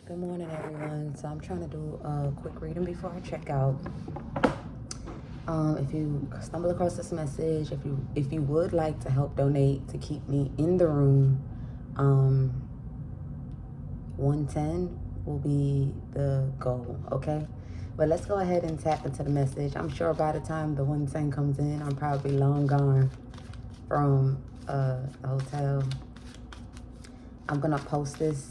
Good morning, everyone. So I'm trying to do a quick reading before I check out. If you stumble across this message, if you would like to help donate to keep me in the room, 110 will be the goal. Okay, but let's go ahead and tap into the message. I'm sure by the time the 110 comes in, I'm probably long gone from the hotel. I'm gonna post this.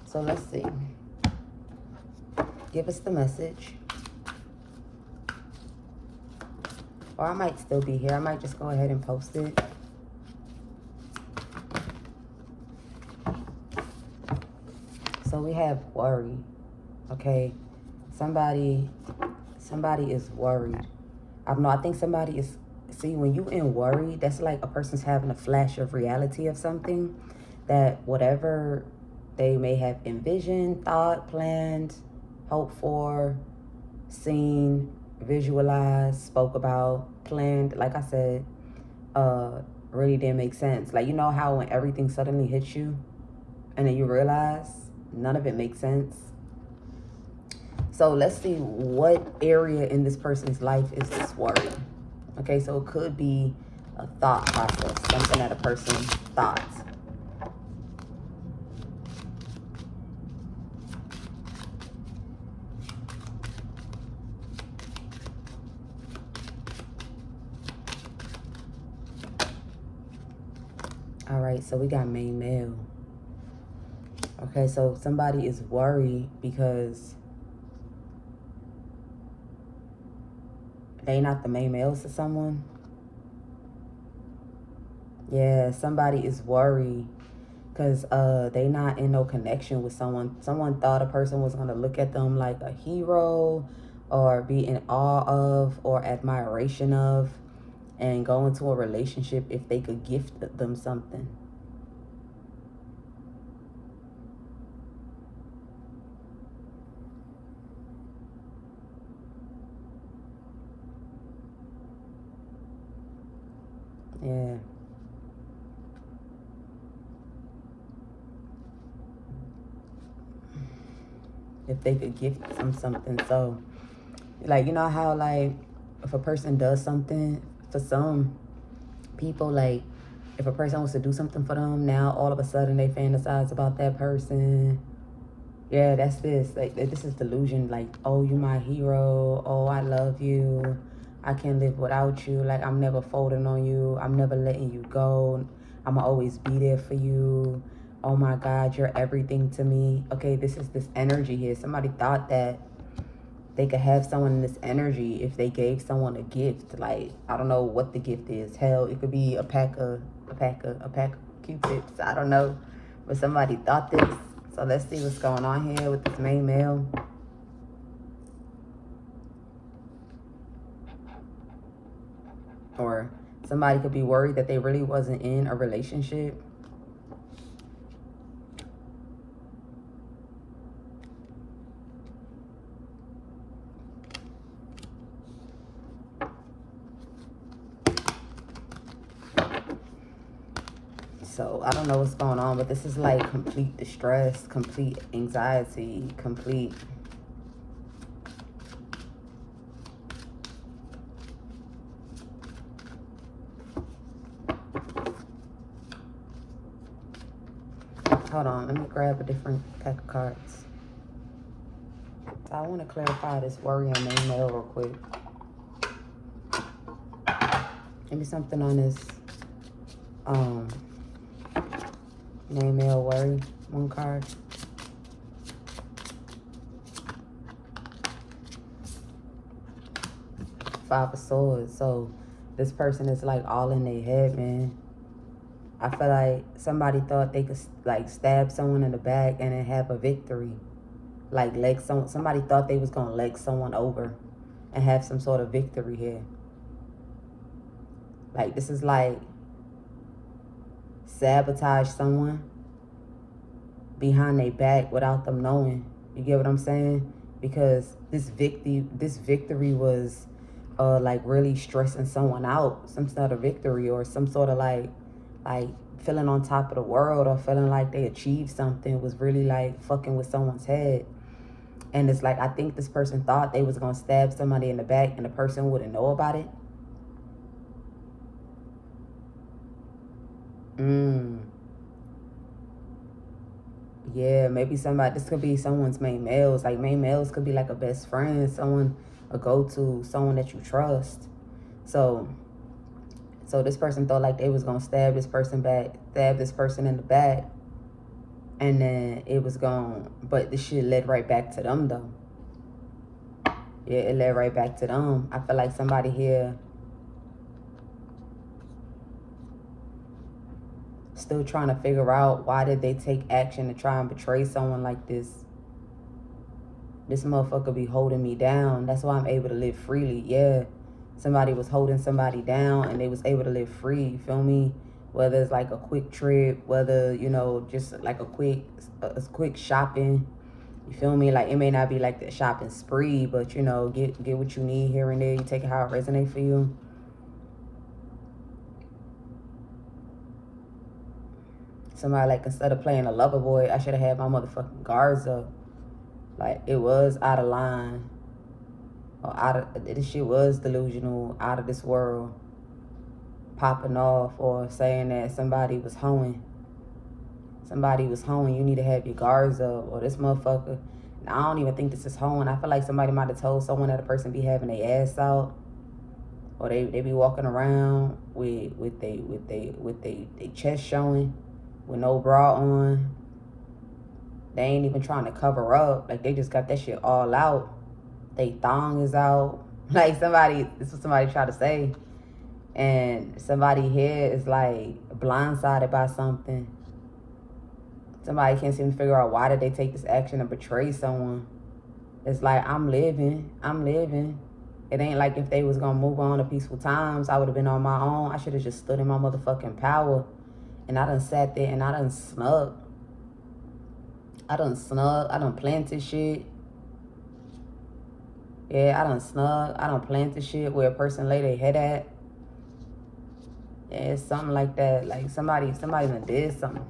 So let's see. Give us the message. Or I might still be here. I might just go ahead and post it. So we have worry. Okay. Somebody is worried. I don't know. I think somebody is, see, when you in worry, that's like a person's having a flash of reality of something, that whatever they may have envisioned, thought, planned, hoped for, seen, visualized, spoke about, planned, like I said, really didn't make sense. Like, you know how when everything suddenly hits you and then you realize none of it makes sense? So let's see what area in this person's life is this worry. Okay, so it could be a thought process, something that a person thought. All right, so we got main male. Okay, so somebody is worried because they not the main males to someone. Yeah, somebody is worried because they not in no connection with someone. Someone thought a person was going to look at them like a hero or be in awe of or admiration of and go into a relationship if they could gift them something. Yeah. If they could gift them something. So, like, you know how, like, if a person does something for some people, like, if a person wants to do something for them, now all of a sudden they fantasize about that person. Yeah, that's this. Like, this is delusion. Like, oh, you my hero. Oh, I love you. I can't live without you. Like, I'm never folding on you. I'm never letting you go. I'm going to always be there for you. Oh my God, you're everything to me. Okay, this is this energy here. Somebody thought that they could have someone in this energy if they gave someone a gift. Like, I don't know what the gift is. Hell, it could be a pack of Q-tips. I don't know. But somebody thought this. So let's see what's going on here with this main male. Or somebody could be worried that they really wasn't in a relationship. So I don't know what's going on, but this is like complete distress, complete anxiety, complete... Hold on, let me grab a different pack of cards. So I want to clarify this worry on main male real quick. Maybe something on this main male worry. One card. Five of Swords. So this person is like all in their head, man. I feel like somebody thought they could like stab someone in the back and then have a victory. Like somebody thought they was gonna leg someone over and have some sort of victory here. Like, this is like sabotage someone behind their back without them knowing. You get what I'm saying? Because this victory was like really stressing someone out, some sort of victory or some sort of like like feeling on top of the world or feeling like they achieved something was really like fucking with someone's head. And it's like, I think this person thought they was gonna stab somebody in the back and the person wouldn't know about it. Yeah, maybe somebody, this could be someone's main males. Like main males could be like a best friend, someone, a go-to, someone that you trust. So this person thought like they was gonna stab this person in the back, and then it was gone. But the shit led right back to them though. Yeah, it led right back to them. I feel like somebody here still trying to figure out why did they take action to try and betray someone like this. This motherfucker be holding me down. That's why I'm able to live freely. Yeah, somebody was holding somebody down and they was able to live free. You feel me? Whether it's like a quick trip, whether, you know, just like a quick shopping. You feel me? Like, it may not be like the shopping spree, but, you know, get what you need here and there. You take it how it resonates for you. Somebody like, instead of playing a lover boy, I should have had my motherfucking guards up. Like, it was out of line. Or this shit was delusional, out of this world. Popping off or saying that somebody was hoeing. Somebody was hoeing, you need to have your guards up. Or this motherfucker, and I don't even think this is hoeing. I feel like somebody might have told someone that a person be having their ass out. Or they be walking around with they chest showing, with no bra on. They ain't even trying to cover up. Like, they just got that shit all out. They thong is out. Like, this is what somebody tried to say. And somebody here is like blindsided by something. Somebody can't seem to figure out why did they take this action to betray someone. It's like, I'm living. It ain't like if they was gonna move on to peaceful times, I would have been on my own. I should have just stood in my motherfucking power. And I done sat there and I done snuck. I done planted shit. Yeah, I done snuck. I done planted shit where a person lay their head at. Yeah, it's something like that. Like, somebody done did something.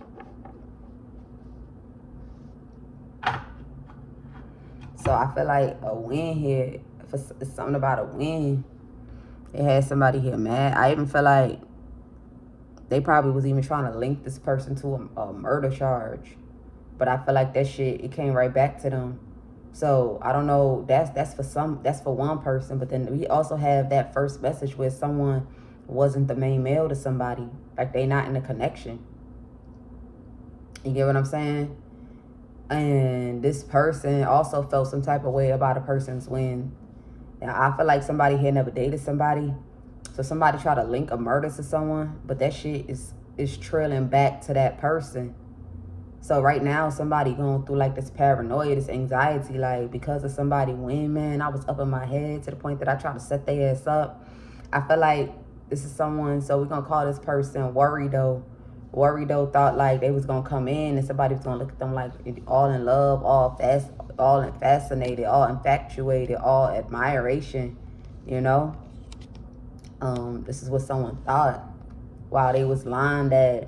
So I feel like a win here, it's something about a win. It had somebody here mad. I even feel like they probably was even trying to link this person to a murder charge. But I feel like that shit, it came right back to them. So I don't know, that's for one person. But then we also have that first message where someone wasn't the main male to somebody. Like, they not in a connection. You get what I'm saying? And this person also felt some type of way about a person's win. Now, I feel like somebody here never dated somebody. So somebody try to link a murder to someone, but that shit is trailing back to that person. So right now, somebody going through like this paranoia, this anxiety, like, because of somebody win, man, I was up in my head to the point that I tried to set their ass up. I feel like this is someone, so we're going to call this person Worry Though. Worry Though thought like they was going to come in and somebody was going to look at them like all in love, all fascinated, all infatuated, all admiration, you know? This is what someone thought while they was lying that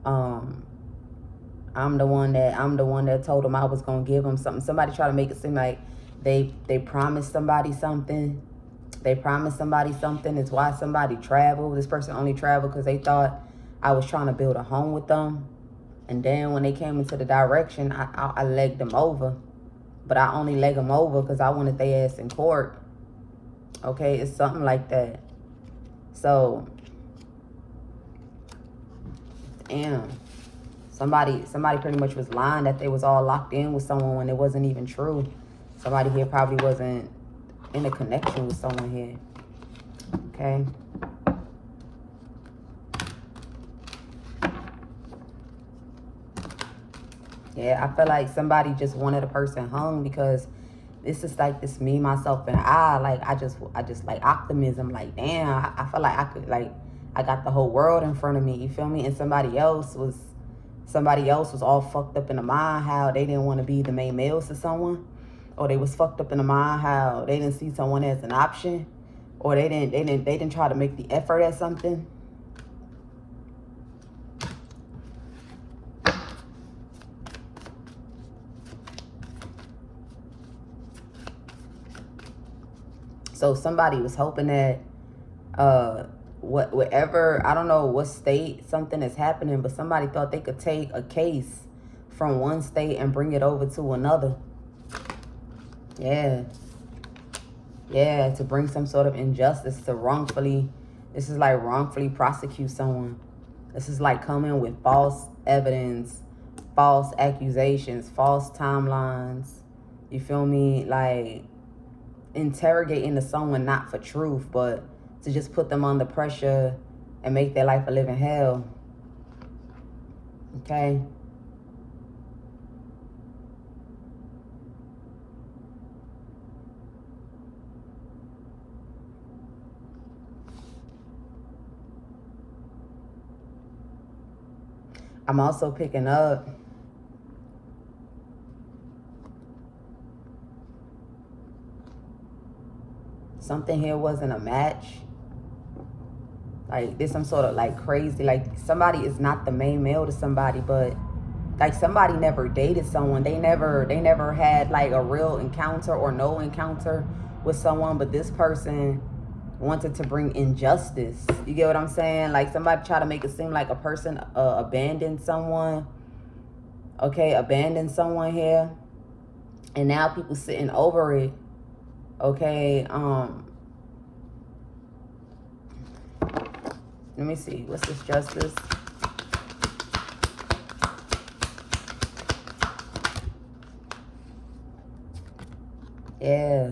I'm the one that told them I was gonna give them something. Somebody tried to make it seem like they promised somebody something. They promised somebody something. It's why somebody traveled. This person only traveled because they thought I was trying to build a home with them. And then when they came into the direction, I legged them over. But I only leg them over because I wanted their ass in court. Okay, it's something like that. So, damn. Somebody pretty much was lying that they was all locked in with someone when it wasn't even true. Somebody here probably wasn't in a connection with someone here. Okay. Yeah, I feel like somebody just wanted a person hung because this is like this me, myself, and I. Like, I just like optimism. Like, damn, I feel like I could, like, I got the whole world in front of me. You feel me? And somebody else was all fucked up in the mind how they didn't want to be the main males to someone, or they was fucked up in the mind how they didn't see someone as an option, or they didn't try to make the effort at something. So somebody was hoping that whatever, I don't know what state something is happening, but somebody thought they could take a case from one state and bring it over to another. Yeah. Yeah, to bring some sort of injustice, to wrongfully, this is like wrongfully prosecute someone. This is like coming with false evidence, false accusations, false timelines. You feel me? Like interrogating to someone not for truth, but to just put them under pressure and make their life a living hell. Okay? I'm also picking up something here wasn't a match. Like, there's some sort of like crazy, like somebody is not the main male to somebody, but like somebody never dated someone. They never had like a real encounter or no encounter with someone, but this person wanted to bring injustice. You get what I'm saying? Like somebody try to make it seem like a person abandoned someone. Okay, abandoned someone here. And now people sitting over it. Okay, let me see. What's this justice? Yeah.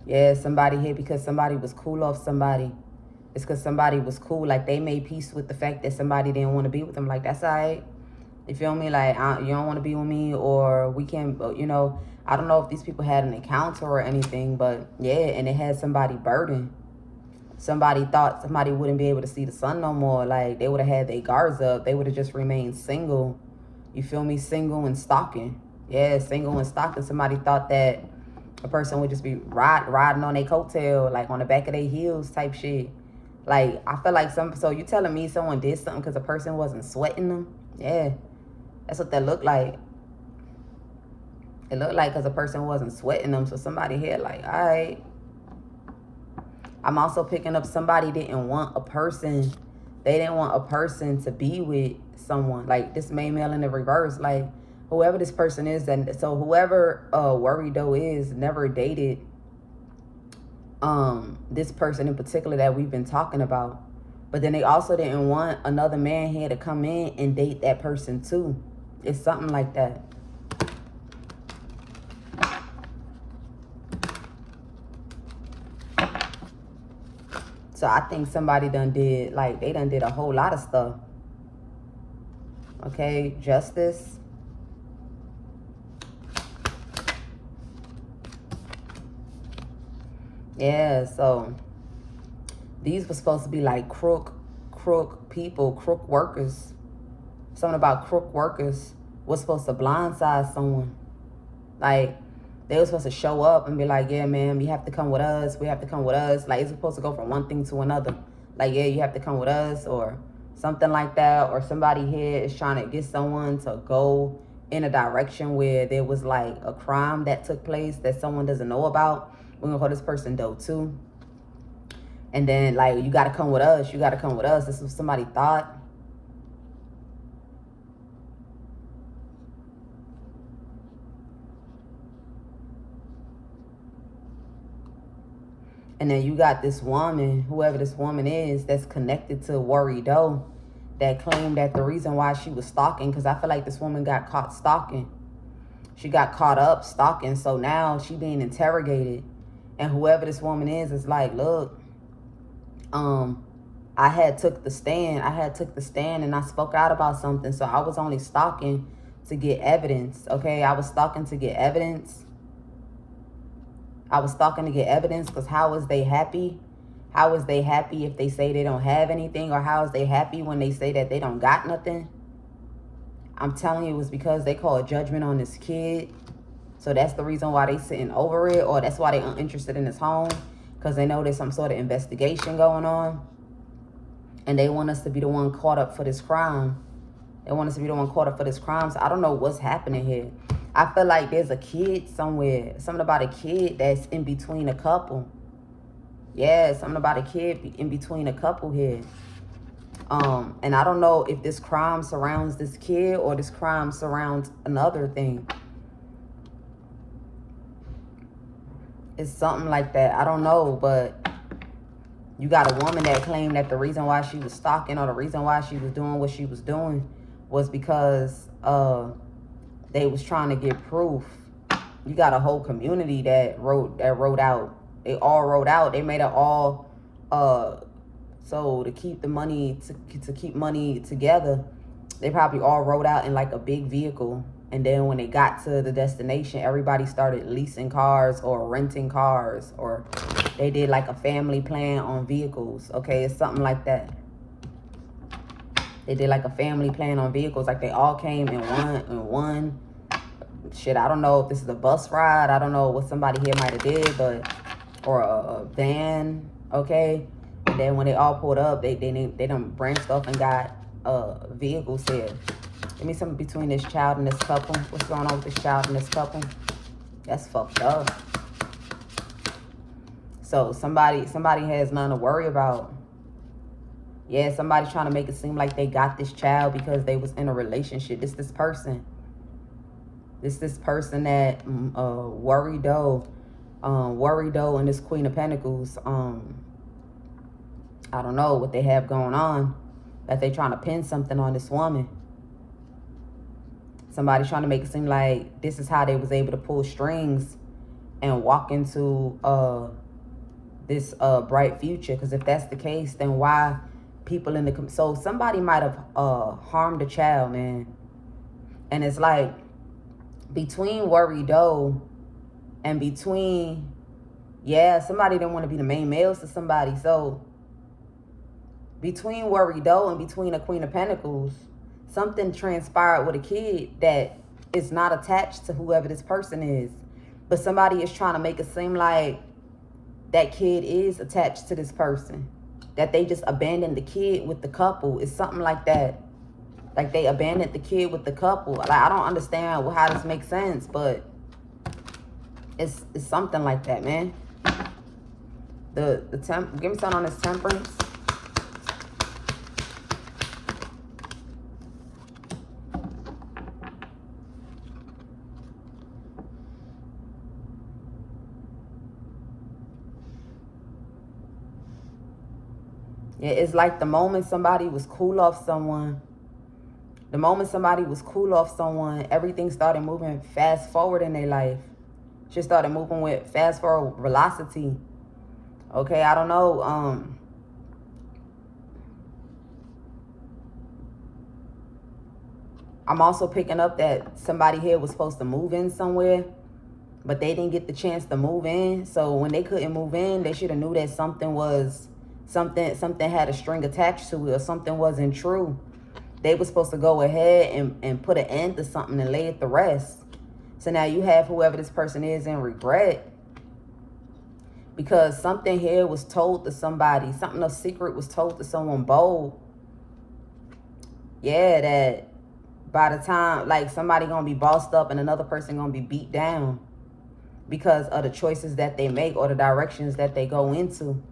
Yeah, somebody here because somebody was cool off somebody. It's because somebody was cool. Like, they made peace with the fact that somebody didn't want to be with them. Like, that's all right. You feel me? Like, you don't want to be with me, or we can't, you know. I don't know if these people had an encounter or anything, but yeah, and it had somebody burdened. Somebody thought somebody wouldn't be able to see the sun no more. Like, they would have had their guards up. They would have just remained single. You feel me? Single and stalking. Yeah, single and stalking. Somebody thought that a person would just be riding on their coattail, like on the back of their heels type shit. Like, I feel like so you telling me someone did something because a person wasn't sweating them? Yeah, that's what that looked like. It looked like because a person wasn't sweating them. So somebody here like, all right. I'm also picking up somebody didn't want a person. They didn't want a person to be with someone. Like, this main male in the reverse. Like, whoever this person is, and so whoever Worry Doe is never dated this person in particular that we've been talking about. But then they also didn't want another man here to come in and date that person too. It's something like that. So I think somebody done did, like, they done did a whole lot of stuff. Okay, justice. Yeah, so these were supposed to be like crook people, crook workers. Something about crook workers was supposed to blindside someone. Like, they were supposed to show up and be like, yeah, man, you have to come with us. We have to come with us. Like, it's supposed to go from one thing to another. Like, yeah, you have to come with us, or something like that. Or somebody here is trying to get someone to go in a direction where there was like a crime that took place that someone doesn't know about. We're gonna call this person Doe too. And then, like, you gotta come with us. You gotta come with us. This is what somebody thought. And then you got this woman, whoever this woman is, that's connected to Worry Doe, that claimed that the reason why she was stalking, because I feel like this woman got caught stalking. She got caught up stalking, so now she being interrogated. And whoever this woman is like, look, I had took the stand and I spoke out about something. So I was only stalking to get evidence. Okay, I was stalking to get evidence. Because how is they happy? How is they happy if they say they don't have anything? Or how is they happy when they say that they don't got nothing? I'm telling you, it was because they called judgment on this kid. So that's the reason why they sitting over it, or that's why they uninterested in his home, because they know there's some sort of investigation going on. And they want us to be the one caught up for this crime. So I don't know what's happening here. I feel like there's a kid somewhere. Something about a kid that's in between a couple. Yeah, something about a kid in between a couple here. And I don't know if this crime surrounds this kid or this crime surrounds another thing. It's something like that. I don't know, but you got a woman that claimed that the reason why she was stalking or the reason why she was doing what she was doing was because they was trying to get proof. You got a whole community that wrote out. They all wrote out. They made it all so to keep the money to keep money together. They probably all rode out in like a big vehicle. And then when they got to the destination, everybody started leasing cars or renting cars, or they did like a family plan on vehicles. Okay, it's something like that. They did like a family plan on vehicles. Like they all came in one. Shit, I don't know if this is a bus ride. I don't know what somebody here might have did, but or a van. Okay, and then when they all pulled up, they done branched off and got vehicles here. Give me something between this child and this couple. What's going on with this child and this couple? That's fucked up. So somebody has nothing to worry about. Yeah, somebody's trying to make it seem like they got this child because they was in a relationship. This person. This person that worried though and this Queen of Pentacles. I don't know what they have going on, that they trying to pin something on this woman. Somebody trying to make it seem like this is how they was able to pull strings and walk into this bright future. Because if that's the case, then why people in the... So somebody might have harmed a child, man. And it's like between worry doe and between... Yeah, somebody didn't want to be the main males to somebody. So between worry doe and between a Queen of Pentacles, something transpired with a kid that is not attached to whoever this person is. But somebody is trying to make it seem like that kid is attached to this person. That they just abandoned the kid with the couple. It's something like that. Like they abandoned the kid with the couple. Like I don't understand how this makes sense, but it's something like that, man. Give me something on this Temperance. Yeah, it's like the moment somebody was cool off someone, everything started moving fast forward in their life. Just started moving with fast forward velocity. Okay, I don't know. I'm also picking up that somebody here was supposed to move in somewhere, but they didn't get the chance to move in. So when they couldn't move in, they should have knew that something had a string attached to it, or something wasn't true. They were supposed to go ahead and put an end to something and lay it to rest. So now you have whoever this person is in regret, because something here was told to somebody. Something of secret was told to someone bold. Yeah, that by the time, like, somebody gonna be bossed up and another person gonna be beat down because of the choices that they make or the directions that they go into.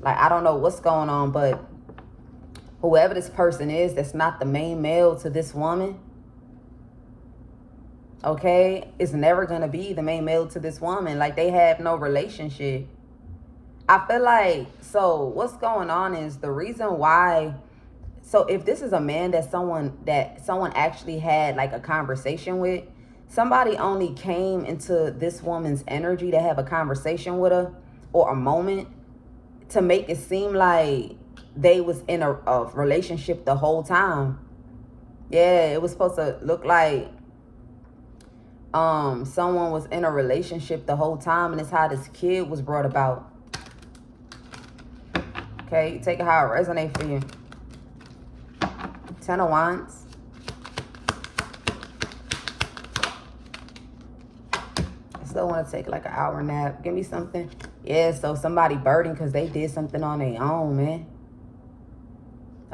Like, I don't know what's going on, but whoever this person is that's not the main male to this woman, okay, is never going to be the main male to this woman. Like, they have no relationship. I feel like, so what's going on is the reason why... So if this is a man that someone actually had like a conversation with, somebody only came into this woman's energy to have a conversation with her, or a moment, to make it seem like they was in a relationship the whole time. Yeah, it was supposed to look like someone was in a relationship the whole time, and it's how this kid was brought about. Okay, take it how it resonates for you. 10 of Wands. I still want to take like an hour nap. Give me something. Yeah, so somebody burdened because they did something on their own, man.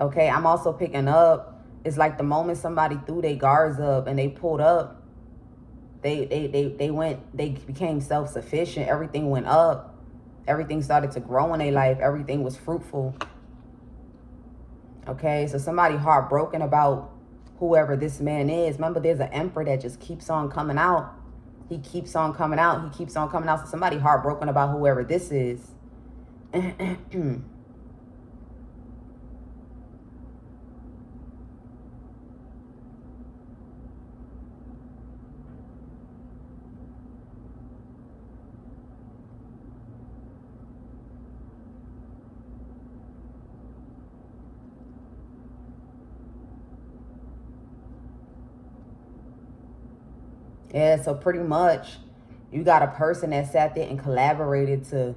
Okay, I'm also picking up, it's like the moment somebody threw their guards up and they pulled up, they became self-sufficient. Everything went up. everything started to grow in their life. Everything was fruitful. Okay, so somebody heartbroken about whoever this man is. Remember, there's an emperor that just keeps on coming out. He keeps on coming out. He keeps on coming out. So somebody heartbroken about whoever this is. Yeah, so pretty much you got a person that sat there and collaborated to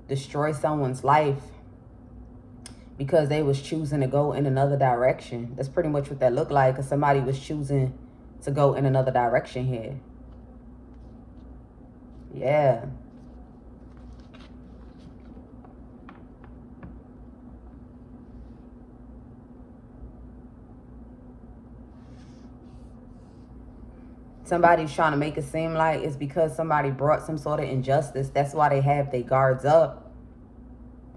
destroy someone's life because they was choosing to go in another direction. That's pretty much what that looked like, because somebody was choosing to go in another direction here. Yeah. Somebody's trying to make it seem like it's because somebody brought some sort of injustice. That's why they have their guards up.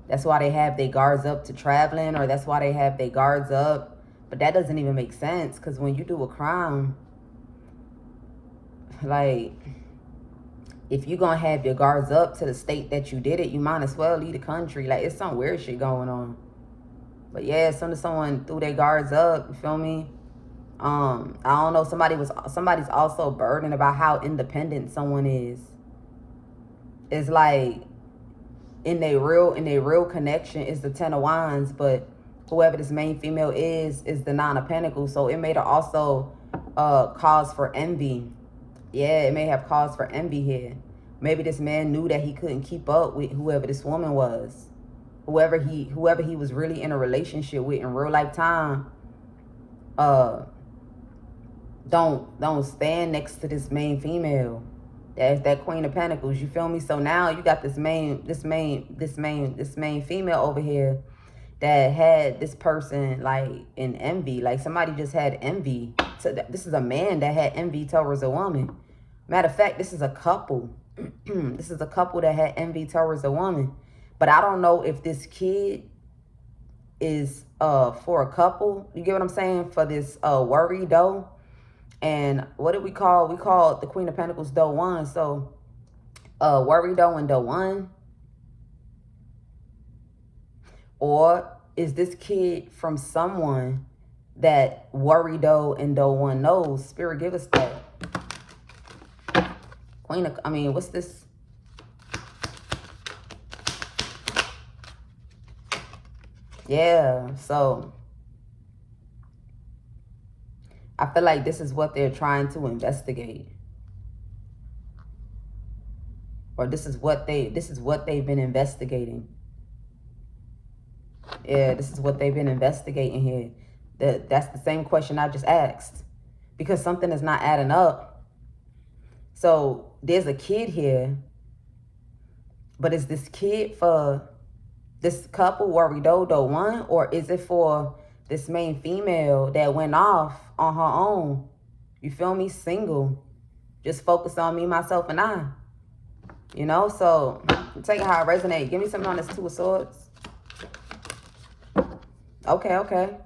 That's why they have their guards up to traveling, or that's why they have their guards up. But that doesn't even make sense, because when you do a crime, like, if you're going to have your guards up to the state that you did it, you might as well leave the country. Like, it's some weird shit going on. But yeah, as soon as someone threw their guards up, you feel me? I don't know, somebody's also burdened about how independent someone is. It's like in their real connection is the Ten of Wands, but whoever this main female is the Nine of Pentacles. So it made her also cause for envy. Yeah, it may have cause for envy here. Maybe this man knew that he couldn't keep up with whoever this woman was. Whoever he was really in a relationship with in real life time. Don't stand next to this main female. That's that Queen of Pentacles. You feel me? So now you got this main female over here that had this person like in envy. Like somebody just had envy. So this is a man that had envy towards a woman. Matter of fact, this is a couple. This is a couple that had envy towards a woman. But I don't know if this kid is for a couple. You get what I'm saying? For this worry though. And what did we call? We called the Queen of Pentacles doe one. So worry doe and doe one. Or is this kid from someone that worry doe and doe one knows? Spirit, give us that. Queen of, what's this? Yeah, so I feel like this is what they're trying to investigate. Or this is what they've been investigating. Yeah, this is what they've been investigating here. That's the same question I just asked. Because something is not adding up. So there's a kid here. But is this kid for this couple, worry doe one? Or is it for this main female that went off on her own? You feel me? Single. Just focus on me, myself, and I. You know? So take it how it resonates. Give me something on this Two of Swords. Okay, okay.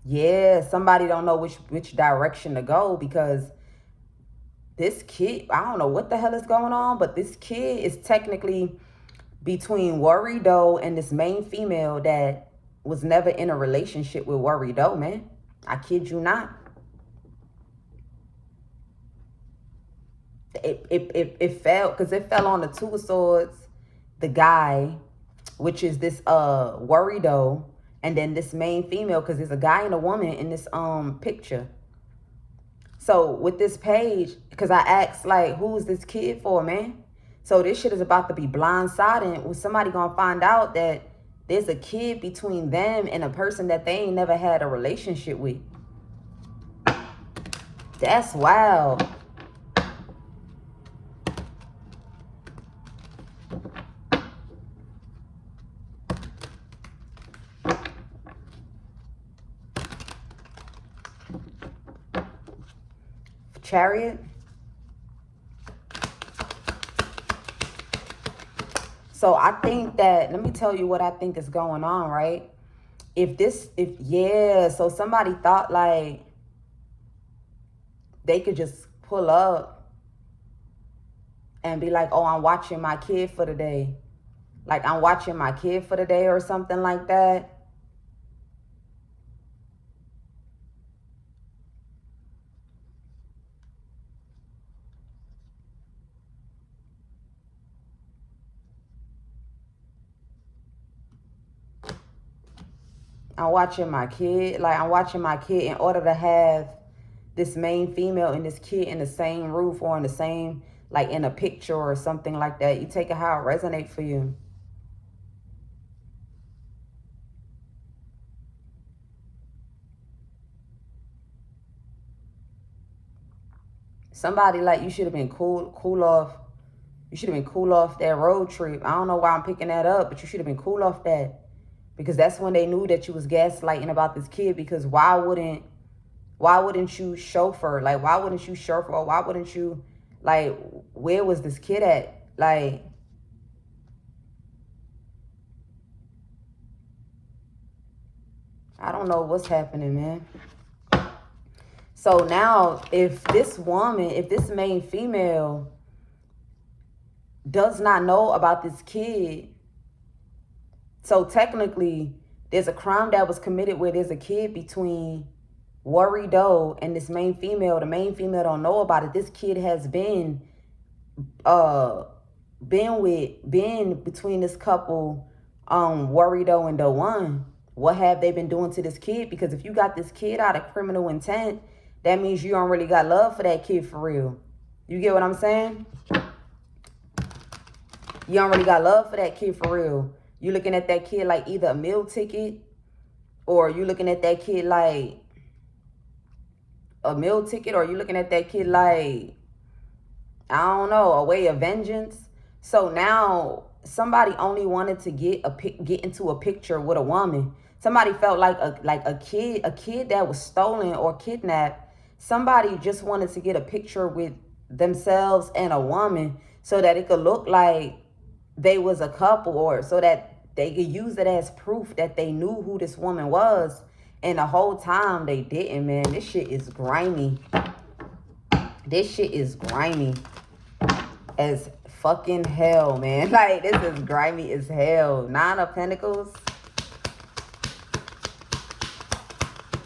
Yeah, somebody don't know which direction to go, because this kid, I don't know what the hell is going on, but this kid is technically between worry doe and this main female that was never in a relationship with worry doe, man. I kid you not. It fell, because it fell on the Two of Swords, the guy, which is this worry doe, and then this main female, because there's a guy and a woman in this picture. So with this page, because I asked, like, who is this kid for, man? So this shit is about to be blindsided. With somebody gonna find out that there's a kid between them and a person that they ain't never had a relationship with. That's wild. Chariot. So I think that, let me tell you what I think is going on, right? So somebody thought like they could just pull up and be like, oh, I'm watching my kid for the day. Like, I'm watching my kid for the day or something like that. I'm watching my kid. Like, I'm watching my kid in order to have this main female and this kid in the same roof or in the same, like in a picture or something like that. You take it how it resonates for you. Somebody like you should have been cool off. You should have been cool off that road trip. I don't know why I'm picking that up, but you should have been cool off that. Because that's when they knew that you was gaslighting about this kid. Because why wouldn't you chauffeur? Like, why wouldn't you chauffeur? Or why wouldn't you, like, where was this kid at? Like, I don't know what's happening, man. So now, if this main female does not know about this kid, so technically there's a crime that was committed where there's a kid between Worry Doe and this main female. The main female don't know about it. This kid has been between this couple, Worry Doe and Doe One. What have they been doing to this kid? Because if you got this kid out of criminal intent, that means you don't really got love for that kid for real. You get what I'm saying? You don't really got love for that kid for real. You looking at that kid like either a meal ticket, or you looking at that kid like a meal ticket, or you looking at that kid like, I don't know, a way of vengeance. So now somebody only wanted to get into a picture with a woman. Somebody felt like a kid that was stolen or kidnapped. Somebody just wanted to get a picture with themselves and a woman so that it could look like they was a couple, or so that they could use it as proof that they knew who this woman was. And the whole time they didn't, man. This shit is grimy. This shit is grimy as fucking hell, man. Like, this is grimy as hell. 9 of Pentacles.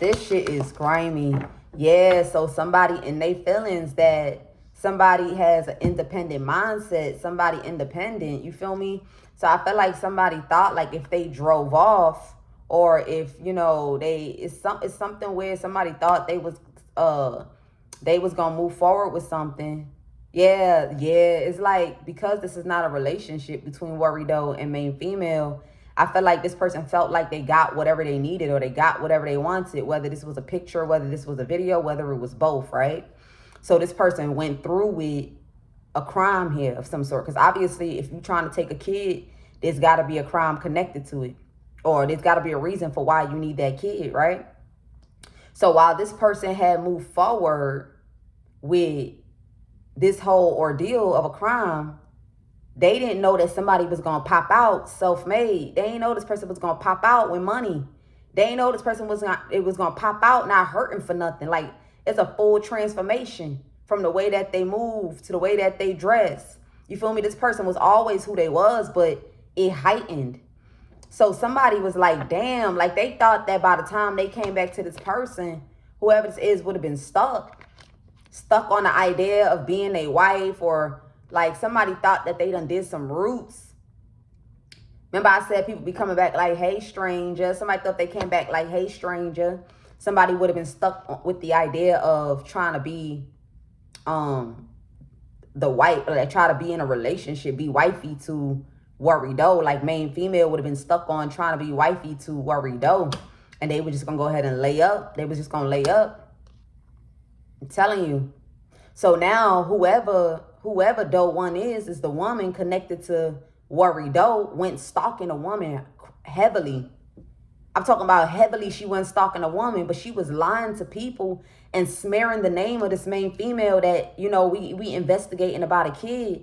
This shit is grimy. Yeah, so somebody in their feelings that somebody has an independent mindset, somebody independent, you feel me? So I feel like somebody thought like if they drove off, or if, you know, it's something where somebody thought they was gonna move forward with something. Yeah, it's like, because this is not a relationship between Worry Doe and main female, I feel like this person felt like they got whatever they needed, or they got whatever they wanted, whether this was a picture, whether this was a video, whether it was both, right? So this person went through with a crime here of some sort. Because obviously, if you're trying to take a kid, there's got to be a crime connected to it. Or there's got to be a reason for why you need that kid, right? So while this person had moved forward with this whole ordeal of a crime, they didn't know that somebody was going to pop out self-made. They didn't know this person was going to pop out with money. They didn't know this person was going to pop out not hurting for nothing. Like, it's a full transformation from the way that they move to the way that they dress. You feel me? This person was always who they was, but it heightened. So somebody was like, damn, like they thought that by the time they came back to this person, whoever this is would have been stuck on the idea of being a wife, or like somebody thought that they done did some roots. Remember I said people be coming back like, hey, stranger. Somebody thought they came back like, hey, stranger. Somebody would have been stuck with the idea of trying to be the wife, or like try to be in a relationship, be wifey to Worry Doe. Like main female would have been stuck on trying to be wifey to Worry Doe. And they were just going to go ahead and lay up. They was just going to lay up. I'm telling you. So now whoever Doe One is the woman connected to Worry Doe, went stalking a woman heavily. I'm talking about heavily. She wasn't stalking a woman, but she was lying to people and smearing the name of this main female that, you know, we investigating about a kid.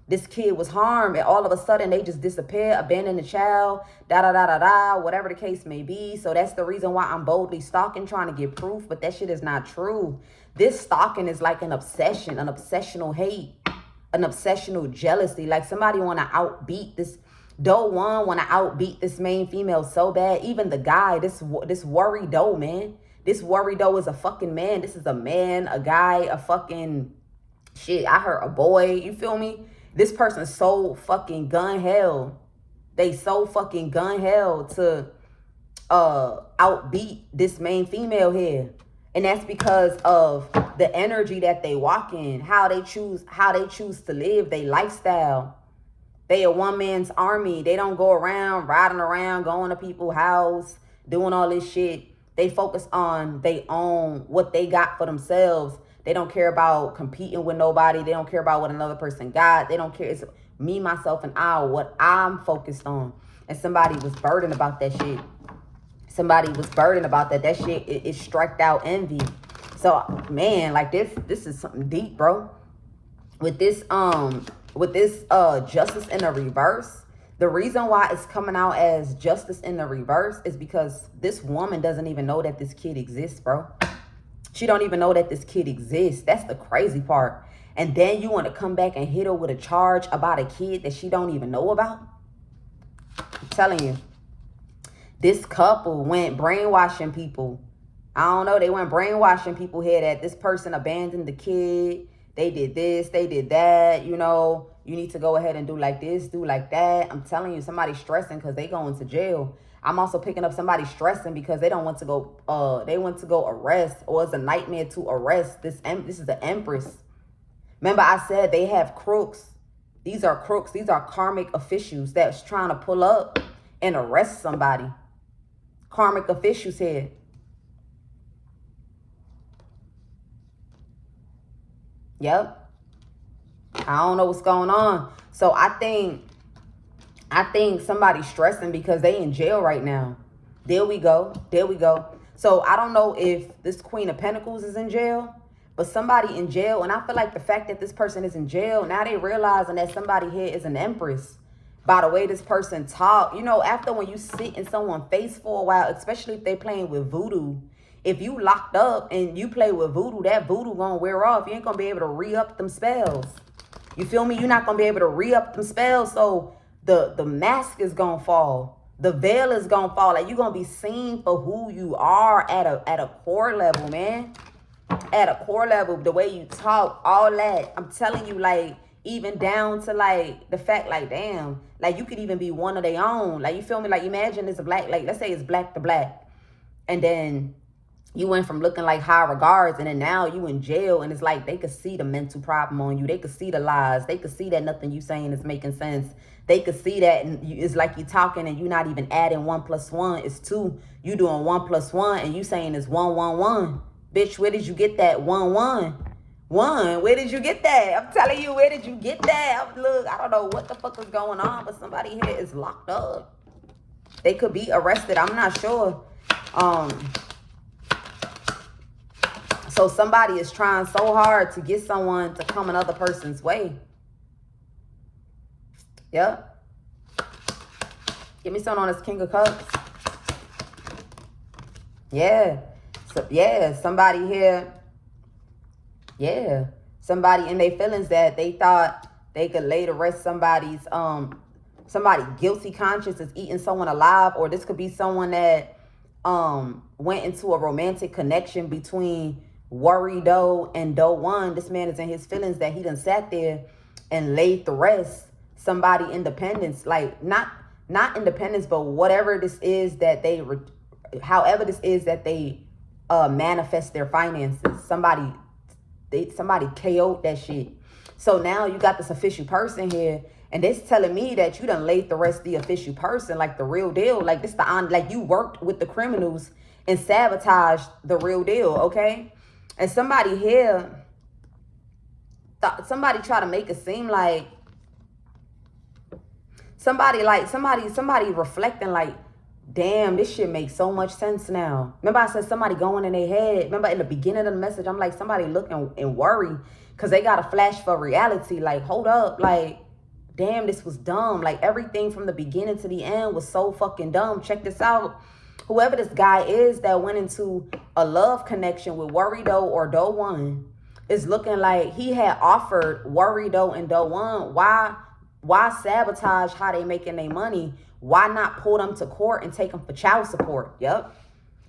This kid was harmed, and all of a sudden they just disappear, abandon the child, whatever the case may be. So that's the reason why I'm boldly stalking, trying to get proof, but that shit is not true. This stalking is like an obsession, an obsessional hate, an obsessional jealousy. Like somebody want to outbeat this. Doe one want to outbeat this main female so bad. Even the guy, this worry doe, man. This worry doe is a fucking man. This is a man, a guy, a fucking shit. I heard a boy. You feel me? This person's so fucking gun hell. They so fucking gun hell to outbeat this main female here. And that's because of the energy that they walk in, how they choose to live, their lifestyle. They a one man's army. They don't go around riding around, going to people's house, doing all this shit. They focus on they own what they got for themselves. They don't care about competing with nobody. They don't care about what another person got. They don't care. It's me, myself, and I, what I'm focused on. And somebody was burdened about that shit. Somebody was burdened about that. That shit, it struck out envy. So, man, like this is something deep, bro. With this justice in the reverse, the reason why it's coming out as justice in the reverse is because this woman doesn't even know that this kid exists, bro. She don't even know that this kid exists. That's the crazy part. And then you want to come back and hit her with a charge about a kid that she don't even know about? I'm telling you. This couple went brainwashing people. I don't know. They went brainwashing people here that this person abandoned the kid. They did this. They did that. You know, you need to go ahead and do like this, do like that. I'm telling you, somebody's stressing because they going to jail. I'm also picking up somebody stressing because they don't want to go, they want to go arrest, or it's a nightmare to arrest. This is the Empress. Remember I said they have crooks. These are crooks. These are karmic officials that's trying to pull up and arrest somebody. Karmic officials here. Yep. I don't know what's going on. So I think somebody's stressing because they in jail right now. There we go. There we go. So I don't know if this Queen of Pentacles is in jail, but somebody in jail. And I feel like the fact that this person is in jail, now they realizing that somebody here is an Empress. By the way this person talk, you know, after when you sit in someone's face for a while, especially if they playing with voodoo, if you locked up and you play with voodoo, that voodoo gonna wear off. You ain't gonna be able to re-up them spells. You feel me? You're not gonna be able to re-up them spells. So the mask is gonna fall. The veil is gonna fall. Like, you're gonna be seen for who you are at a core level, man. At a core level, the way you talk, all that. I'm telling you, like, even down to like the fact, like, damn, like you could even be one of their own. Like, you feel me? Like, imagine it's a black, like, let's say it's black to black, and then you went from looking like high regards, and then now you in jail, and it's like they could see the mental problem on you. They could see the lies. They could see that nothing you saying is making sense. They could see that it's like you talking and you not even adding 1 + 1 is 2. You doing 1 + 1 and you saying it's 1, 1, 1. Bitch, where did you get that 1, 1? 1, where did you get that? I'm telling you, where did you get that? Look, I don't know what the fuck is going on, but somebody here is locked up. They could be arrested. I'm not sure. So somebody is trying so hard to get someone to come another person's way. Yep. Give me something on this King of Cups. Yeah. So, yeah, somebody here. Yeah. Somebody in their feelings that they thought they could lay to rest somebody guilty conscience is eating someone alive. Or this could be someone that went into a romantic connection between Worry Doe and Doe One. This man is in his feelings that he done sat there and laid to rest somebody independence, like not independence, but whatever this is that however this is that they manifest their finances. Somebody KO'd that shit. So now you got this official person here, and it's telling me that you done laid the rest the official person, like the real deal. Like this like you worked with the criminals and sabotaged the real deal, okay? And somebody here somebody try to make it seem like somebody reflecting like damn, this shit makes so much sense now. Remember I said somebody going in their head. Remember in the beginning of the message, I'm like, somebody looking and worry because they got a flash for reality. Like, hold up. Like, damn, this was dumb. Like, everything from the beginning to the end was so fucking dumb. Check this out. Whoever this guy is that went into a love connection with Worry Doe or Doe One is looking like he had offered Worry Doe and Doe One. Why sabotage how they making their money? Why not pull them to court and take them for child support? Yep.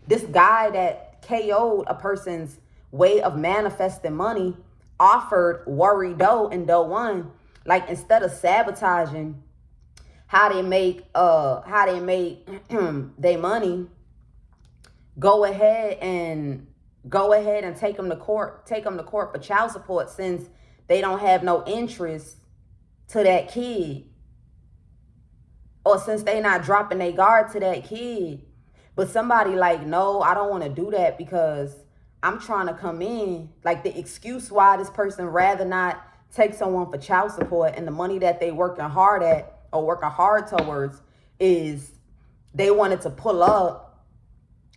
This guy that KO'd a person's way of manifesting money offered Worry Doe and Doe One, like, instead of sabotaging how they make their money, go ahead and take them to court for child support, since they don't have no interest to that kid, or since they not dropping their guard to that kid. But somebody like, no, I don't want to do that because I'm trying to come in. Like, the excuse why this person rather not take someone for child support and the money that they working hard at or working hard towards is they wanted to pull up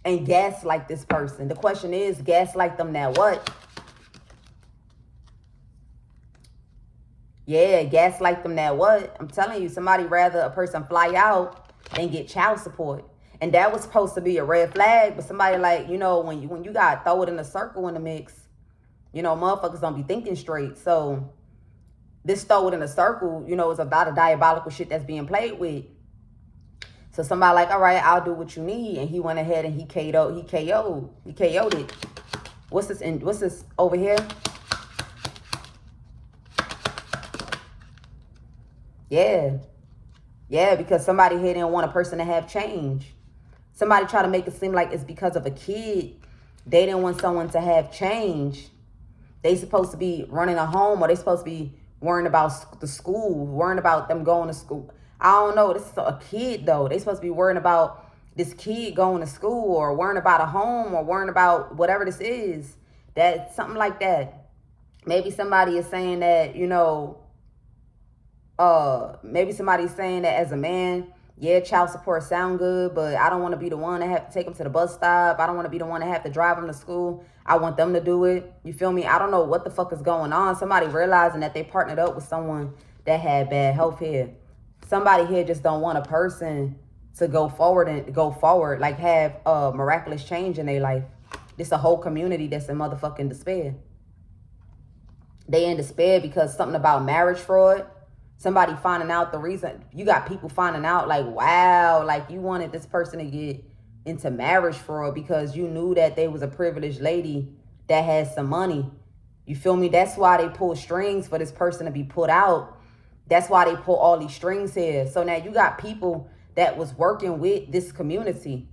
and gaslight this person. The question is, gaslight them now what? Yeah, gaslight them now what? I'm telling you, somebody rather a person fly out than get child support. And that was supposed to be a red flag, but somebody like, you know, when you got throw it in a circle in the mix, you know, motherfuckers don't be thinking straight. So this throw it in a circle, you know, is a lot of diabolical shit that's being played with. So somebody like, all right, I'll do what you need. And he went ahead and he KO'd it. What's this over here? Yeah, because somebody here didn't want a person to have change. Somebody try to make it seem like it's because of a kid. They didn't want someone to have change. They supposed to be running a home, or they supposed to be worrying about the school, worrying about them going to school. I don't know. This is a kid, though. They supposed to be worrying about this kid going to school, or worrying about a home, or worrying about whatever this is. That's something like that. Maybe somebody is saying that, you know, maybe somebody's saying that as a man, yeah, child support sound good, but I don't want to be the one to have to take them to the bus stop. I don't want to be the one to have to drive them to school. I want them to do it. You feel me? I don't know what the fuck is going on. Somebody realizing that they partnered up with someone that had bad health here. Somebody here just don't want a person to go forward, like have a miraculous change in their life. This a whole community that's in motherfucking despair. They in despair because something about marriage fraud. Somebody finding out the reason. You got people finding out like, wow, like you wanted this person to get into marriage fraud because you knew that they was a privileged lady that had some money. You feel me? That's why they pull strings for this person to be put out. That's why they pull all these strings here. So now you got people that was working with this community.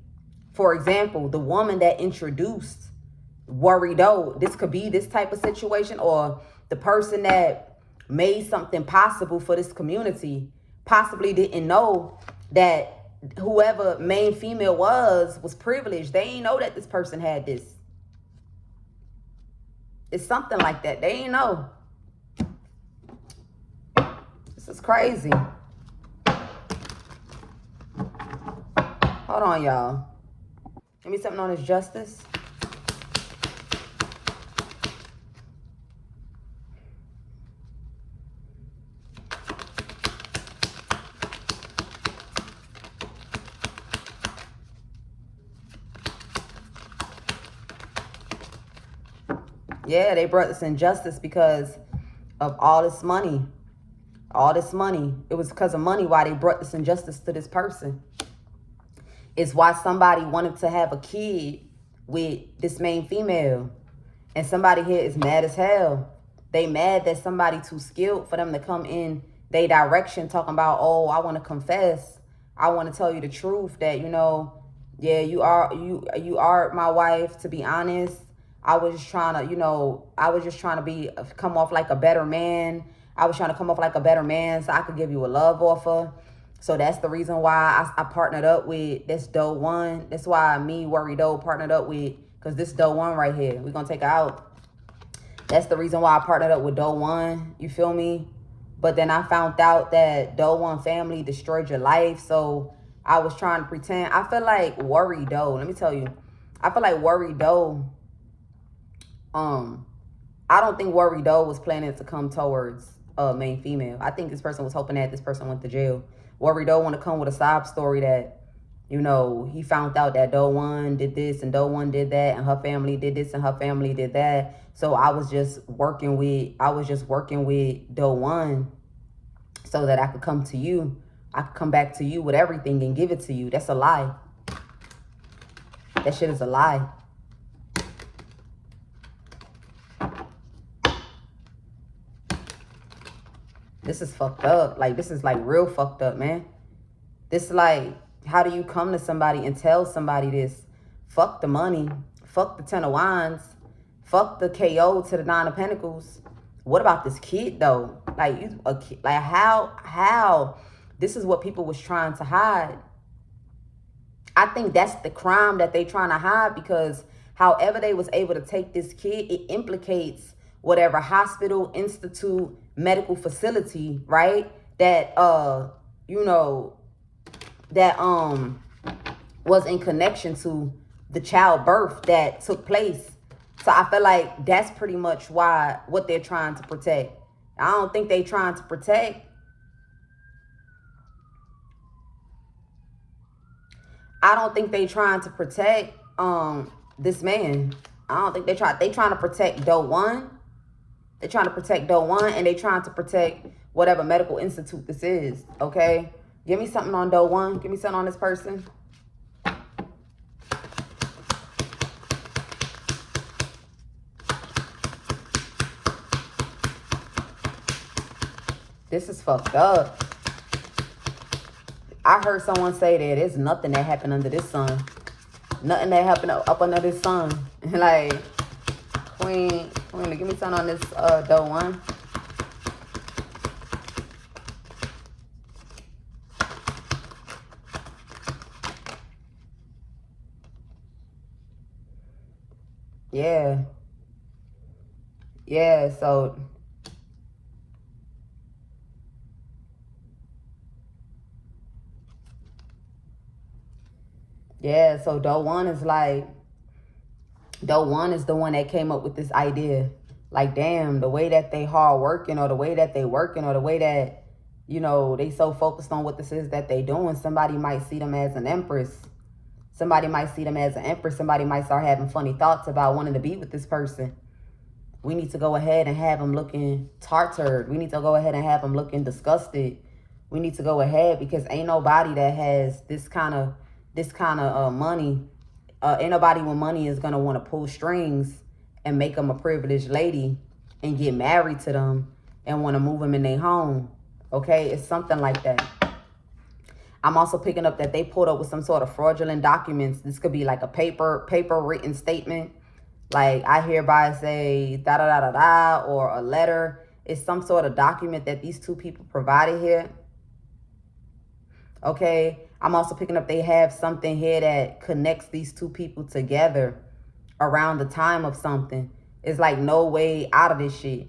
For example, the woman that introduced Worry Doe. This could be this type of situation, or the person that made something possible for this community possibly didn't know that whoever main female was privileged. They ain't know that this person had this. It's something like that. They ain't know. This is crazy. Hold on, y'all. Give me something on this justice. Yeah, they brought this injustice because of all this money. All this money. It was because of money why they brought this injustice to this person. It's why somebody wanted to have a kid with this main female. And somebody here is mad as hell. They mad that somebody too skilled for them to come in their direction talking about, oh, I want to confess. I want to tell you the truth that, you know, yeah, you are my wife, to be honest. I was just trying to, you know, come off like a better man. I was trying to come off like a better man so I could give you a love offer. So that's the reason why I partnered up with this Doe One. That's why me, Worry Doe, partnered up with, because this Doe One right here, we're going to take her out. That's the reason why I partnered up with Doe One. You feel me? But then I found out that Doe One family destroyed your life. So I was trying to pretend. I feel like Worry Doe. Let me tell you. I feel like Worry Doe. I don't think Worry Doe was planning to come towards main female. I think this person was hoping that this person went to jail. Worry Doe want to come with a sob story that, you know, he found out that Doe One did this and Doe One did that and her family did this and her family did that. So I was just working with Doe One so that I could come to you. I could come back to you with everything and give it to you. That's a lie. That shit is a lie. This is fucked up. Like, this is like real fucked up, man. This like, how do you come to somebody and tell somebody this? Fuck the money. Fuck the 10 of wands. Fuck the KO to the 9 of pentacles. What about this kid though? Like, you a kid, like how? This is what people was trying to hide. I think that's the crime that they trying to hide, because however they was able to take this kid, it implicates whatever hospital, institute, medical facility, right? That you know, that was in connection to the childbirth that took place. So I feel like that's pretty much what they're trying to protect. I don't think they trying to protect. I don't think they trying to protect this man. I don't think they trying to protect Doe One. They're trying to protect Doe One, and they trying to protect whatever medical institute this is. Okay? Give me something on Doe One. Give me something on this person. This is fucked up. I heard someone say that there's nothing that happened under this sun. Nothing that happened up under this sun. Like, Queen, give me something on this Doe One. Yeah. Yeah, so yeah, so Doe One is like, Doe One is the one that came up with this idea. Like, damn, the way that they hard working, or the way that they working, or the way that, you know, they so focused on what this is that they doing, somebody might see them as an empress. Somebody might see them as an empress. Somebody might start having funny thoughts about wanting to be with this person. We need to go ahead and have them looking tartared. We need to go ahead and have them looking disgusted. We need to go ahead, because ain't nobody that has this kind of money. Ain't nobody with money is going to want to pull strings and make them a privileged lady and get married to them and want to move them in their home. Okay? It's something like that. I'm also picking up that they pulled up with some sort of fraudulent documents. This could be like a paper written statement. Like, I hereby say da-da-da-da-da, or a letter. It's some sort of document that these two people provided here. Okay? I'm also picking up they have something here that connects these two people together around the time of something. It's like no way out of this shit.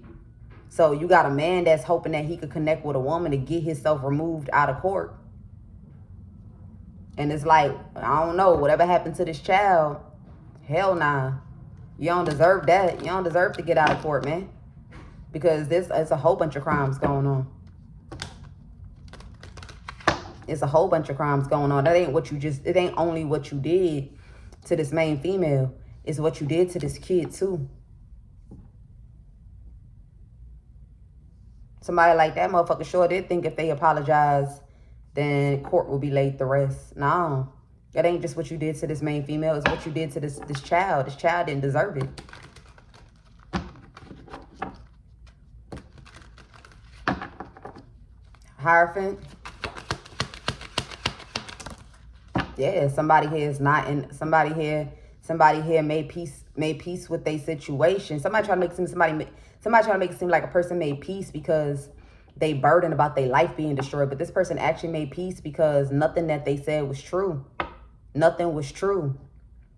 So you got a man that's hoping that he could connect with a woman to get himself removed out of court. And it's like, I don't know, whatever happened to this child, hell nah. You don't deserve that. You don't deserve to get out of court, man. Because it's a whole bunch of crimes going on. It's a whole bunch of crimes going on. That ain't what you just, it ain't only what you did to this main female. It's what you did to this kid too. Somebody like that motherfucker sure did think if they apologize, then court will be laid the rest. No. That ain't just what you did to this main female. It's what you did to this child. This child didn't deserve it. Hierophant. Yeah, somebody here is not in, somebody here made peace with their situation. Somebody trying to make it seem like a person made peace because they burdened about their life being destroyed. But this person actually made peace because nothing that they said was true. Nothing was true.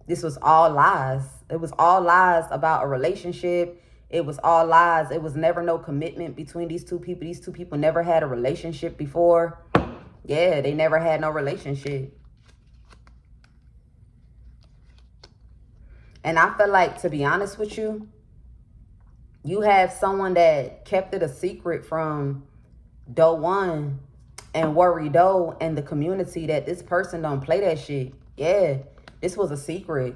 This was all lies. It was all lies about a relationship. It was all lies. It was never no commitment between these two people. These two people never had a relationship before. Yeah, they never had no relationship. And I feel like, to be honest with you, you have someone that kept it a secret from Doe One and Worry Doe and the community that this person don't play that shit. Yeah, this was a secret.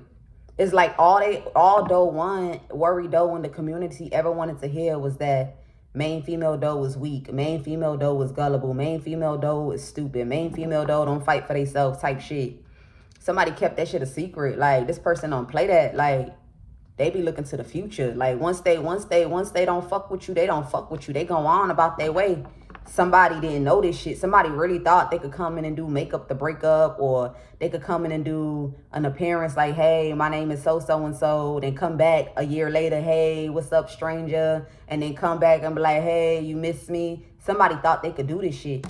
It's like all Doe One, Worry Doe, and the community ever wanted to hear was that main female Doe was weak, main female Doe was gullible, main female Doe is stupid, main female Doe don't fight for themselves type shit. Somebody kept that shit a secret. Like, this person don't play that. Like, they be looking to the future. Like, once they don't fuck with you, they don't fuck with you. They go on about their way. Somebody didn't know this shit. Somebody really thought they could come in and do makeup the breakup, or they could come in and do an appearance like, hey, my name is so-and-so, then come back a year later, hey, what's up, stranger? And then come back and be like, hey, you miss me? Somebody thought they could do this shit.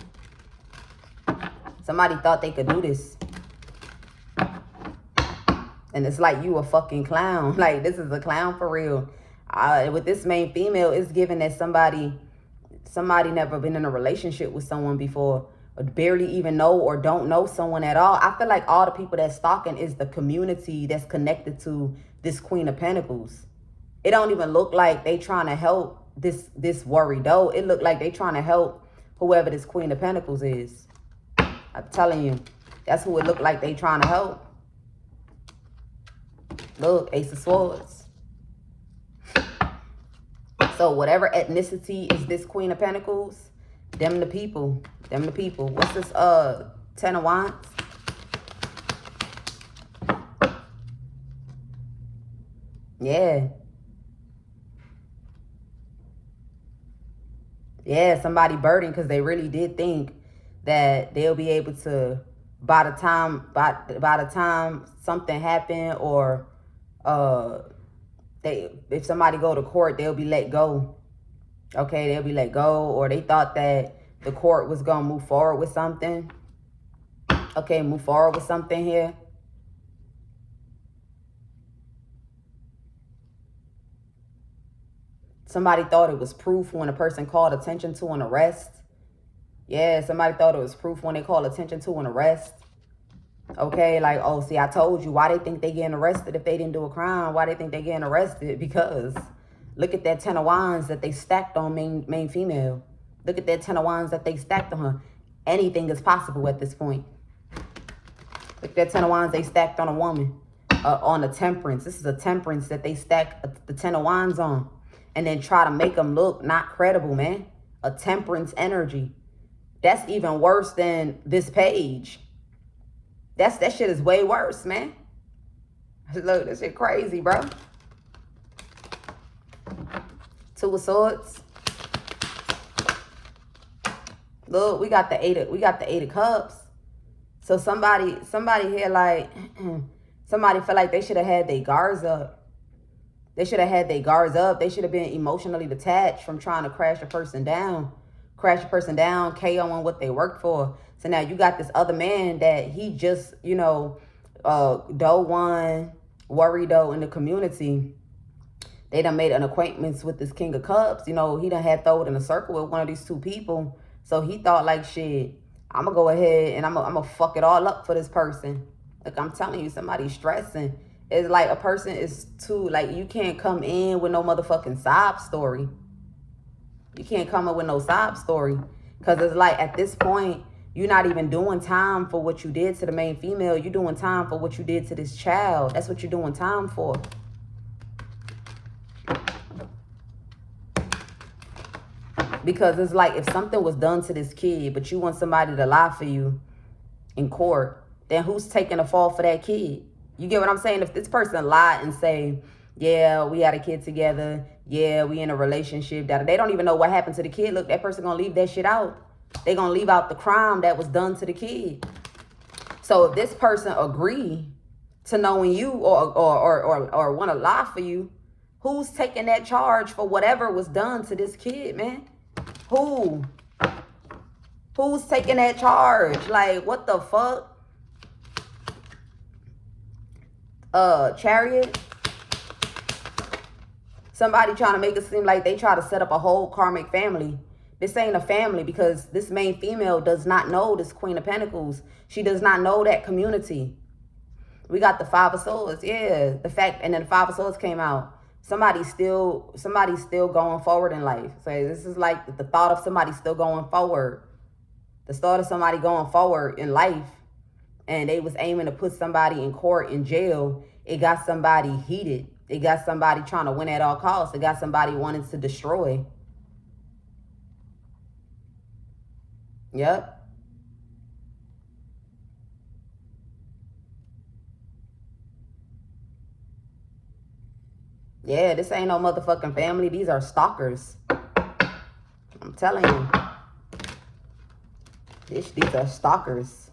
Somebody thought they could do this. And it's like, you a fucking clown. Like, this is a clown for real. With this main female, it's given that somebody never been in a relationship with someone before, or barely even know or don't know someone at all. I feel like all the people that's stalking is the community that's connected to this Queen of Pentacles. It don't even look like they trying to help this Worry Doe. It look like they trying to help whoever this Queen of Pentacles is. I'm telling you, that's who it look like they trying to help. Look, Ace of Swords. So whatever ethnicity is this Queen of Pentacles, them the people. Them the people. What's this 10 of Wands? Yeah. Yeah, somebody burdened because they really did think that they'll be able to, by the time something happened, or if somebody go to court, they'll be let go. Okay, they'll be let go. Or they thought that the court was gonna move forward with something. Okay, move forward with something here. Somebody thought it was proof when a person called attention to an arrest. Yeah, somebody thought it was proof when they called attention to an arrest. Okay, like, oh, see, I told you. Why they think they getting arrested if they didn't do a crime? Why they think they getting arrested? Because look at that 10 of Wands that they stacked on main female. Look at that 10 of Wands that they stacked on her. Anything is possible at this point. Look at that 10 of Wands they stacked on a woman. On a Temperance. This is a Temperance that they stacked the 10 of Wands on. And then try to make them look not credible, man. A Temperance energy. That's even worse than this page. That shit is way worse, man. Look, this shit crazy, bro. Two of Swords. Look, we got the Eight of Cups. So somebody here, like, somebody feel like they should have had their guards up. They should have had their guards up. They should have been emotionally detached from trying to crash a person down. Crash a person down, KO on what they worked for. So now you got this other man that he just, you know, Doe One, Worry Doe in the community. They done made an acquaintance with this King of Cups. You know, he done had thrown in a circle with one of these two people. So he thought like, shit, I'm going to go ahead and I'm going to fuck it all up for this person. Like, I'm telling you, somebody's stressing. It's like a person is too, like, you can't come in with no motherfucking sob story. You can't come in with no sob story. Because it's like, at this point, you're not even doing time for what you did to the main female. You're doing time for what you did to this child. That's what you're doing time for. Because it's like, if something was done to this kid, but you want somebody to lie for you in court, then who's taking the fall for that kid? You get what I'm saying? If this person lied and say, yeah, we had a kid together, yeah, we in a relationship, that they don't even know what happened to the kid. Look, that person gonna leave that shit out. They gonna leave out the crime that was done to the kid. So if this person agree to knowing you or want to lie for you, who's taking that charge for whatever was done to this kid, man? Who? Who's taking that charge? Like, what the fuck? Chariot. Somebody trying to make it seem like they try to set up a whole karmic family. This ain't a family, because this main female does not know this Queen of Pentacles. She does not know that community. We got the Five of Swords. Yeah, the fact, and then the Five of Swords came out. Somebody's still going forward in life. So this is like the thought of somebody still going forward. The thought of somebody going forward in life. And they was aiming to put somebody in court, in jail. It got somebody heated. It got somebody trying to win at all costs. It got somebody wanting to destroy. Yep. Yeah, this ain't no motherfucking family. These are stalkers. I'm telling you. These are stalkers.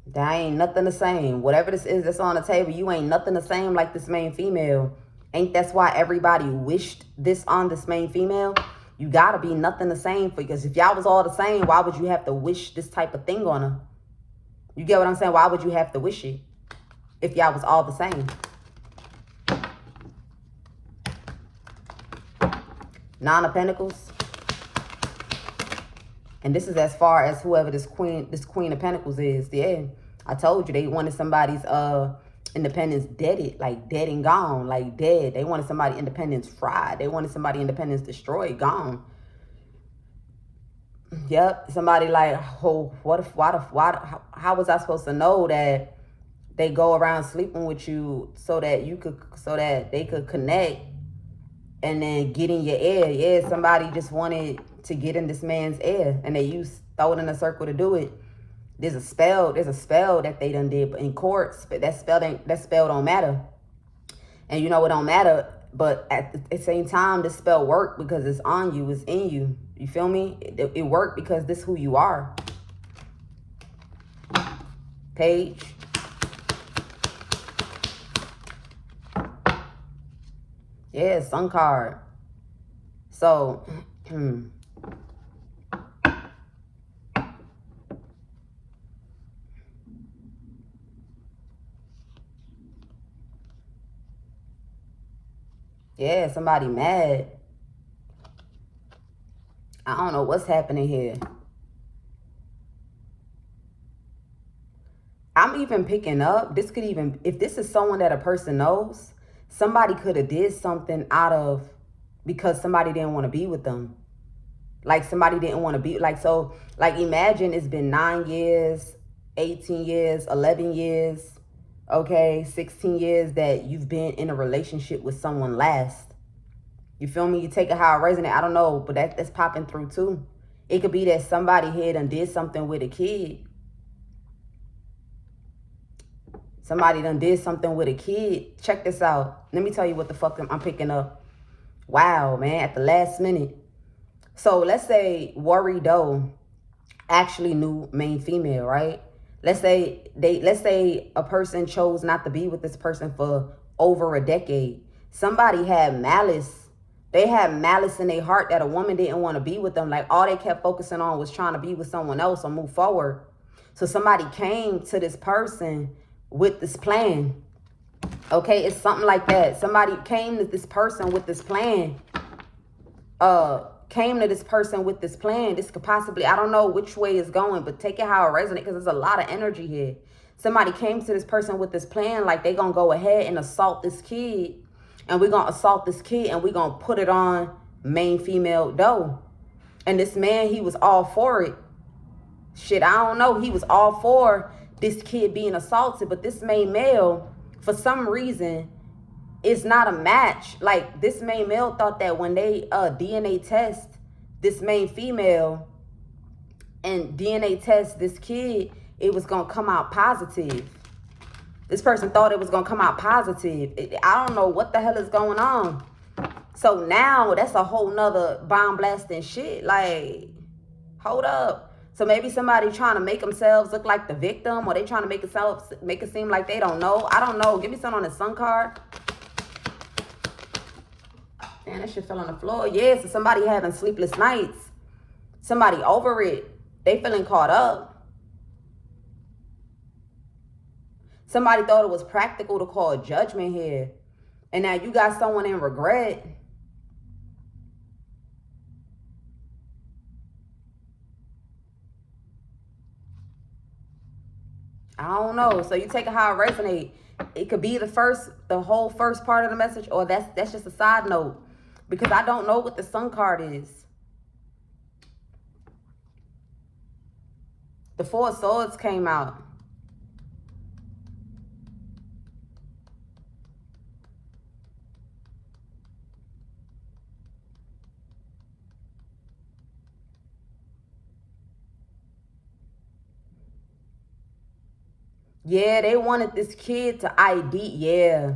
That ain't nothing the same. Whatever this is that's on the table, you ain't nothing the same like this main female. Ain't that's why everybody wished this on this main female? You gotta be nothing the same, because if y'all was all the same, why would you have to wish this type of thing on her? You get what I'm saying? Why would you have to wish it if y'all was all the same? Nine of Pentacles. And this is as far as whoever this Queen of Pentacles is. Yeah. I told you they wanted somebody's independence deaded, like dead and gone, like dead. They wanted somebody independence fried. They wanted somebody independence destroyed, gone. Yep. Somebody like, oh, how was I supposed to know that they go around sleeping with you so that they could connect and then get in your ear? Yeah, somebody just wanted to get in this man's ear, and they throw it in a circle to do it. There's a spell that they done did in courts, but that spell don't matter. And you know it don't matter, but at the same time, this spell worked because it's on you, it's in you. You feel me? It worked because this is who you are. Page. Yeah, Sun card. So, yeah, somebody mad. I don't know what's happening here. I'm even picking up, this could even, if this is someone that a person knows, somebody could have did something because somebody didn't want to be with them. Like somebody didn't want to be, like, so, like imagine it's been 9 years, 18 years, 11 years, okay, 16 years that you've been in a relationship with someone last. You feel me? You take it how it resonates. I don't know, but that's popping through too. It could be that somebody here done did something with a kid. Somebody done did something with a kid. Check this out. Let me tell you what the fuck I'm picking up. Wow, man, at the last minute. So let's say Worry Doe actually knew main female, right? Let's say a person chose not to be with this person for over a decade. Somebody had malice. They had malice in their heart that a woman didn't want to be with them. Like all they kept focusing on was trying to be with someone else or move forward. So somebody came to this person with this plan. Okay, it's something like that. Somebody came to this person with this plan. This could possibly, I don't know which way it's going, but take it how it resonates, because there's a lot of energy here. Somebody came to this person with this plan, like they gonna go ahead and assault this kid, and we're gonna assault this kid, and we're gonna put it on main female Doe. And this man, he was all for it. Shit, I don't know. He was all for this kid being assaulted, but this main male, for some reason, is not a match. Like this main male thought that when they DNA test this main female and DNA test this kid, it was gonna come out positive. This person thought it was gonna come out positive. I don't know what the hell is going on. So now that's a whole nother bomb blasting shit. Like, hold up. So maybe somebody trying to make themselves look like the victim, or they trying to make it seem like they don't know. I don't know. Give me something on the Sun card. Man, that shit fell on the floor. Yeah, so somebody having sleepless nights. Somebody over it. They feeling caught up. Somebody thought it was practical to call judgment here. And now you got someone in regret. I don't know. So you take it how it resonate. It could be the whole first part of the message, or that's just a side note. Because I don't know what the Sun card is. The Four of Swords came out. Yeah, they wanted this kid to ID. Yeah.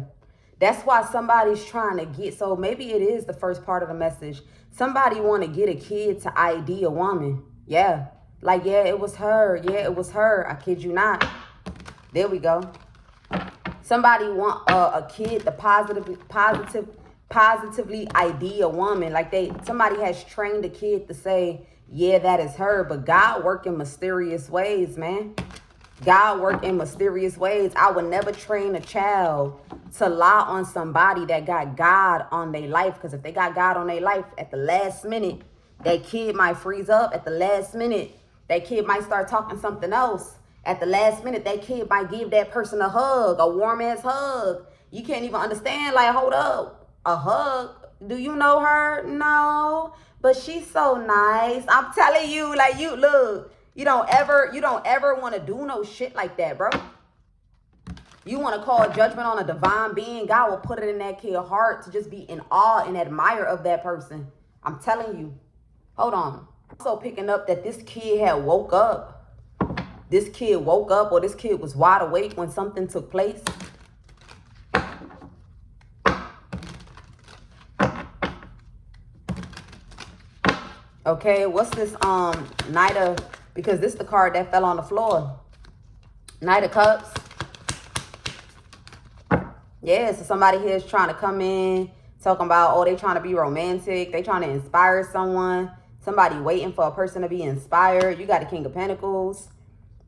That's why somebody's trying to get, so maybe it is the first part of the message. Somebody want to get a kid to ID a woman. Yeah. Like, yeah, it was her. Yeah, it was her. I kid you not. There we go. Somebody want a kid to positively ID a woman. Like somebody has trained a kid to say, yeah, that is her. But God work in mysterious ways, man. God work in mysterious ways. I would never train a child to lie on somebody that got God on their life. Because if they got God on their life, at the last minute, that kid might freeze up. At the last minute, that kid might start talking something else. At the last minute, that kid might give that person a hug, a warm ass hug. You can't even understand, like, hold up, a hug? Do you know her? No, but she's so nice. I'm telling you, like, you look. You don't ever want to do no shit like that, bro. You want to call judgment on a divine being, God will put it in that kid's heart to just be in awe and admire of that person. I'm telling you. Hold on. Also picking up that this kid had woke up. This kid woke up, or this kid was wide awake when something took place. Okay, what's this Knight of, because this is the card that fell on the floor. Knight of Cups. Yeah, so somebody here is trying to come in, talking about, oh, they trying to be romantic. They trying to inspire someone. Somebody waiting for a person to be inspired. You got the King of Pentacles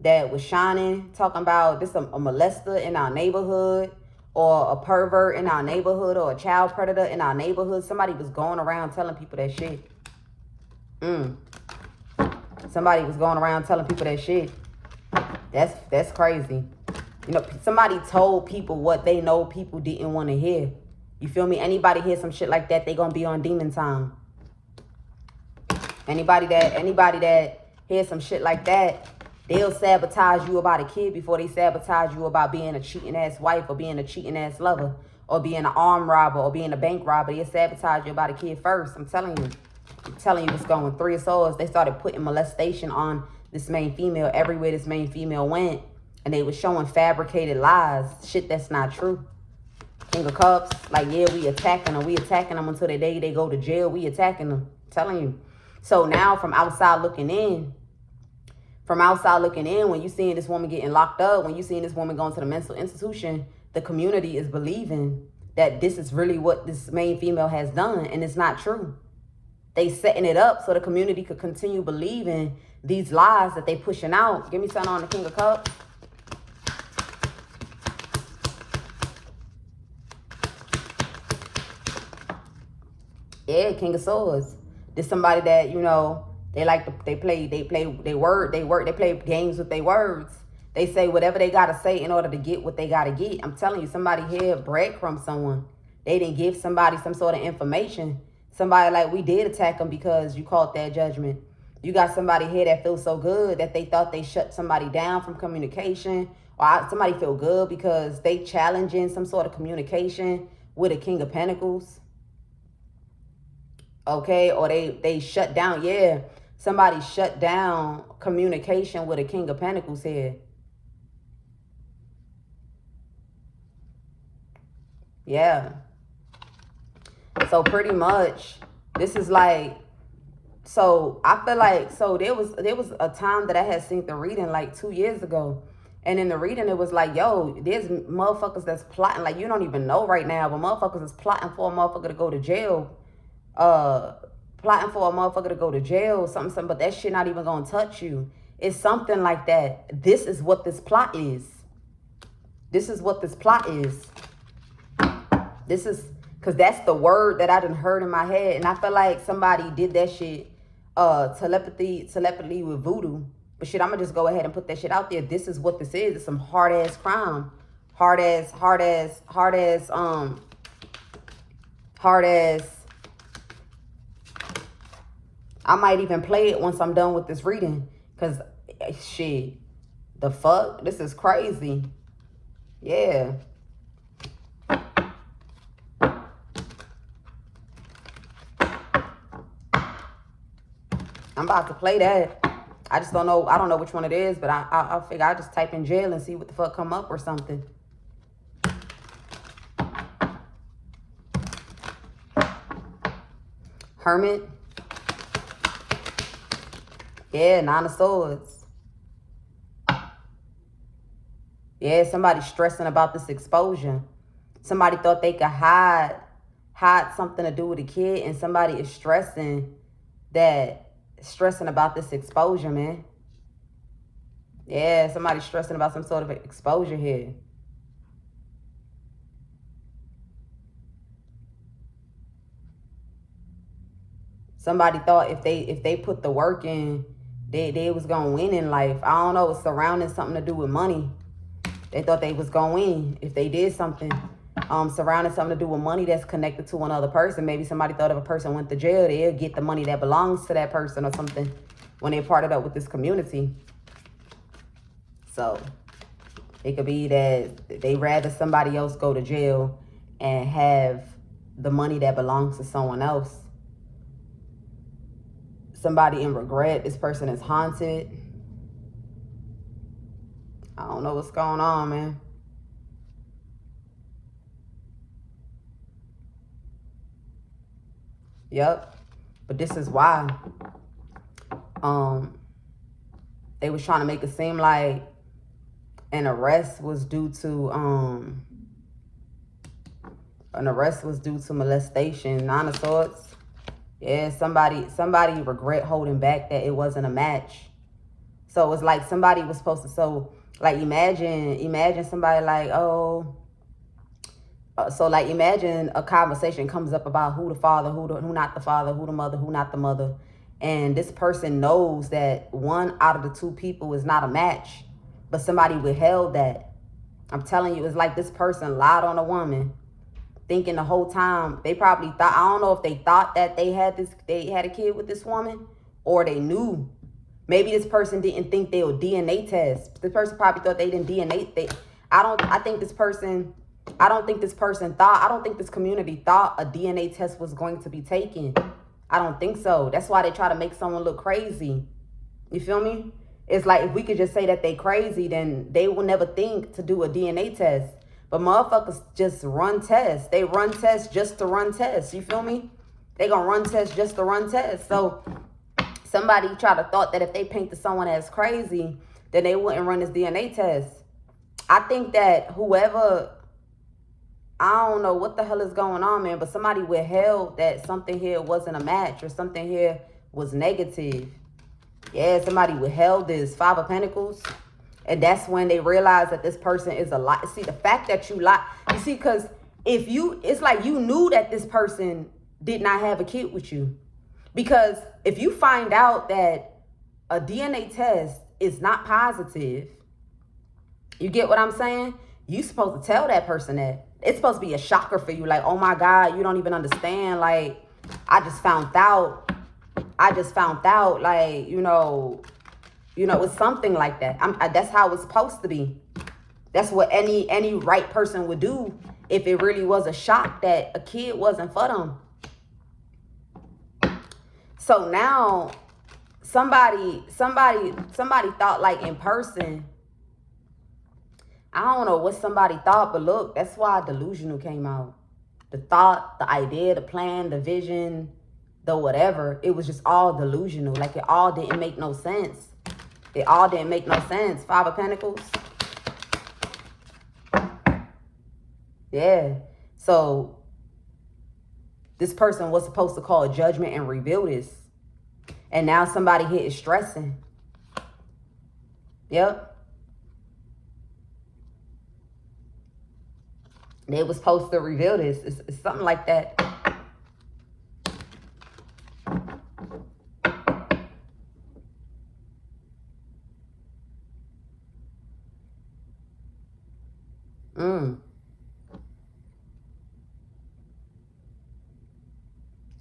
that was shining, talking about this a molester in our neighborhood, or a pervert in our neighborhood, or a child predator in our neighborhood. Somebody was going around telling people that shit. Somebody was going around telling people that shit. That's crazy. You know, somebody told people what they know people didn't want to hear. You feel me? Anybody hear some shit like that, they gonna be on demon time. Anybody that hears some shit like that, they'll sabotage you about a kid before they sabotage you about being a cheating ass wife, or being a cheating ass lover, or being an armed robber, or being a bank robber. They'll sabotage you about a kid first. I'm telling you what's going on. Three of Swords, they started putting molestation on this main female everywhere this main female went. And they were showing fabricated lies. Shit that's not true. King of Cups, like, yeah, we attacking them. We attacking them until the day they go to jail. We attacking them. I'm telling you. So now from outside looking in, when you seeing this woman getting locked up, when you seeing this woman going to the mental institution, the community is believing that this is really what this main female has done. And it's not true. They setting it up so the community could continue believing these lies that they pushing out. Give me something on the King of Cups. Yeah, King of Swords. This somebody that, you know, they play games with their words. They say whatever they gotta say in order to get what they gotta get. I'm telling you, somebody here breadcrumb someone. They didn't give somebody some sort of information. Somebody like, we did attack them because you called that judgment. You got somebody here that feels so good that they thought they shut somebody down from communication. Or somebody feel good because they challenging some sort of communication with a King of Pentacles. Okay, or they shut down. Yeah, somebody shut down communication with a King of Pentacles here. Yeah. So pretty much, this is like, so I feel like, so there was a time that I had seen the reading like 2 years ago. And in the reading, it was like, yo, there's motherfuckers that's plotting, like, you don't even know right now, but motherfuckers is plotting for a motherfucker to go to jail. Plotting for a motherfucker to go to jail, something, but that shit not even gonna touch you. It's something like that. This is what this plot is. This is what this plot is. This is, because that's the word that I done heard in my head. And I feel like somebody did that shit telepathy with voodoo. But shit, I'm gonna just go ahead and put that shit out there. This is what this is. It's some hard ass crime. Hard ass. I might even play it once I'm done with this reading. Cause shit, the fuck? This is crazy. Yeah. I'm about to play that. I just don't know. I don't know which one it is, but I'll figure I'll just type in jail and see what the fuck come up or something. Hermit. Yeah, 9 of Swords. Yeah, somebody's stressing about this exposure. Somebody thought they could hide something to do with a kid, and somebody is stressing about this exposure, man. Yeah, somebody's stressing about some sort of exposure here. Somebody thought if they put the work in, they was gonna win in life. I don't know, it's surrounding something to do with money. They thought they was gonna win if they did something. Surrounding something to do with money that's connected to another person. Maybe somebody thought if a person went to jail, they'll get the money that belongs to that person or something when they partnered up with this community. So it could be that they rather somebody else go to jail and have the money that belongs to someone else. Somebody in regret. This person is haunted. I don't know what's going on, man. Yep. But this is why. They was trying to make it seem like an arrest was due to molestation. 9 of Swords. Yeah, somebody regret holding back that it wasn't a match. So it's like somebody was supposed to, so like imagine somebody like, oh, so like imagine a conversation comes up about who the father, who not the father, who the mother, who not the mother. And this person knows that one out of the 2 people is not a match, but somebody withheld that. I'm telling you, it's like this person lied on a woman, thinking the whole time. They probably thought, I don't know if they thought that they had a kid with this woman, or they knew. Maybe this person didn't think they would DNA test. This person probably thought they didn't DNA. I don't think this community thought a DNA test was going to be taken. I don't think so. That's why they try to make someone look crazy. You feel me? It's like if we could just say that they crazy, then they will never think to do a DNA test. But motherfuckers just run tests. They run tests just to run tests. You feel me? They gonna run tests just to run tests. So somebody try to thought that if they painted someone as crazy, then they wouldn't run this DNA test. I think that whoever, I don't know what the hell is going on, man, but somebody withheld that something here wasn't a match or something here was negative. Yeah, somebody withheld this 5 of Pentacles. And that's when they realize that this person is a lie. See, the fact that you lie, you see, because it's like you knew that this person did not have a kid with you. Because if you find out that a DNA test is not positive, you get what I'm saying? You supposed to tell that person that. It's supposed to be a shocker for you. Like, oh my God, you don't even understand. Like, I just found out, like, you know, it's something like that. That's how it's supposed to be. That's what any right person would do if it really was a shock that a kid wasn't for them. So now somebody thought, like, in person. I don't know what somebody thought, but look, that's why delusional came out. The thought, the idea, the plan, the vision, the whatever, it was just all delusional. Like, it all didn't make no sense. It all didn't make no sense. 5 of Pentacles. Yeah. So this person was supposed to call a judgment and rebuild this. And now somebody here is stressing. Yep. They was supposed to reveal this. It's something like that.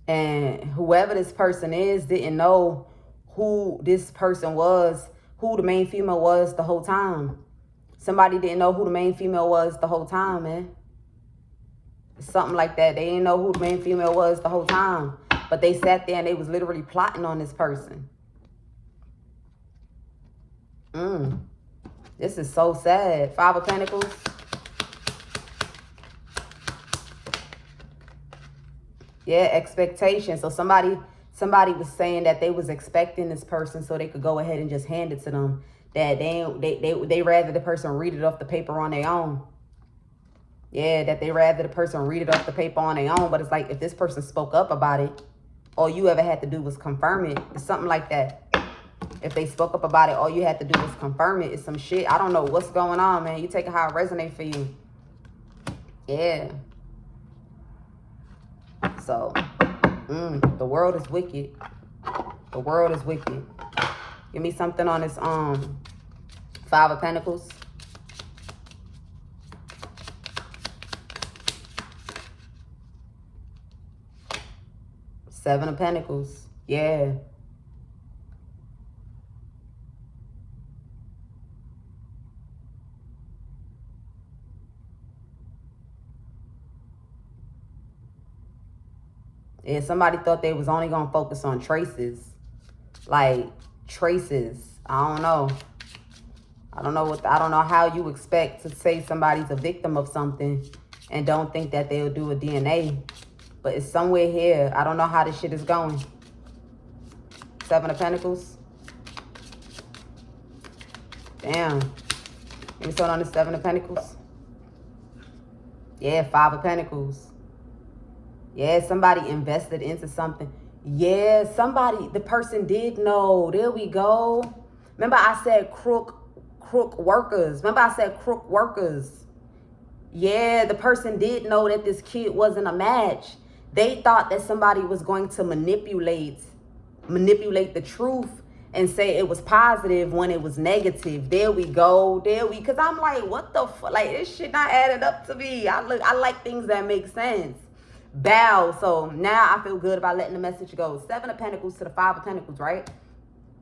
And whoever this person is didn't know who this person was, who the main female was the whole time. Somebody didn't know who the main female was the whole time, man. Something like that. They didn't know who the main female was the whole time. But they sat there and they was literally plotting on this person. This is so sad. Five of Pentacles. Yeah, expectation. So somebody was saying that they was expecting this person so they could go ahead and just hand it to them. That they rather the person read it off the paper on their own. Yeah, that they rather the person read it off the paper on their own. But it's like if this person spoke up about it, all you ever had to do was confirm it. It's something like that. If they spoke up about it, all you had to do was confirm it. It's some shit. I don't know what's going on, man. You take it how it resonates for you. Yeah. So, the world is wicked. The world is wicked. Give me something on this Five of Pentacles. Seven of Pentacles. Yeah. Yeah, somebody thought they was only going to focus on traces. Like, traces. I don't know. I don't know how you expect to say somebody's a victim of something and don't think that they'll do a DNA. But it's somewhere here. I don't know how this shit is going. Seven of Pentacles. Damn. Let me start on the Seven of Pentacles. Yeah, Five of Pentacles. Yeah, somebody invested into something. Yeah, the person did know. There we go. Remember I said crook workers. Yeah, the person did know that this kid wasn't a match. They thought that somebody was going to manipulate the truth and say it was positive when it was negative. There we go. Because I'm like, what the fuck? Like, this shit not added up to me. I like things that make sense. Bow. So now I feel good about letting the message go. Seven of Pentacles to the Five of Pentacles, right?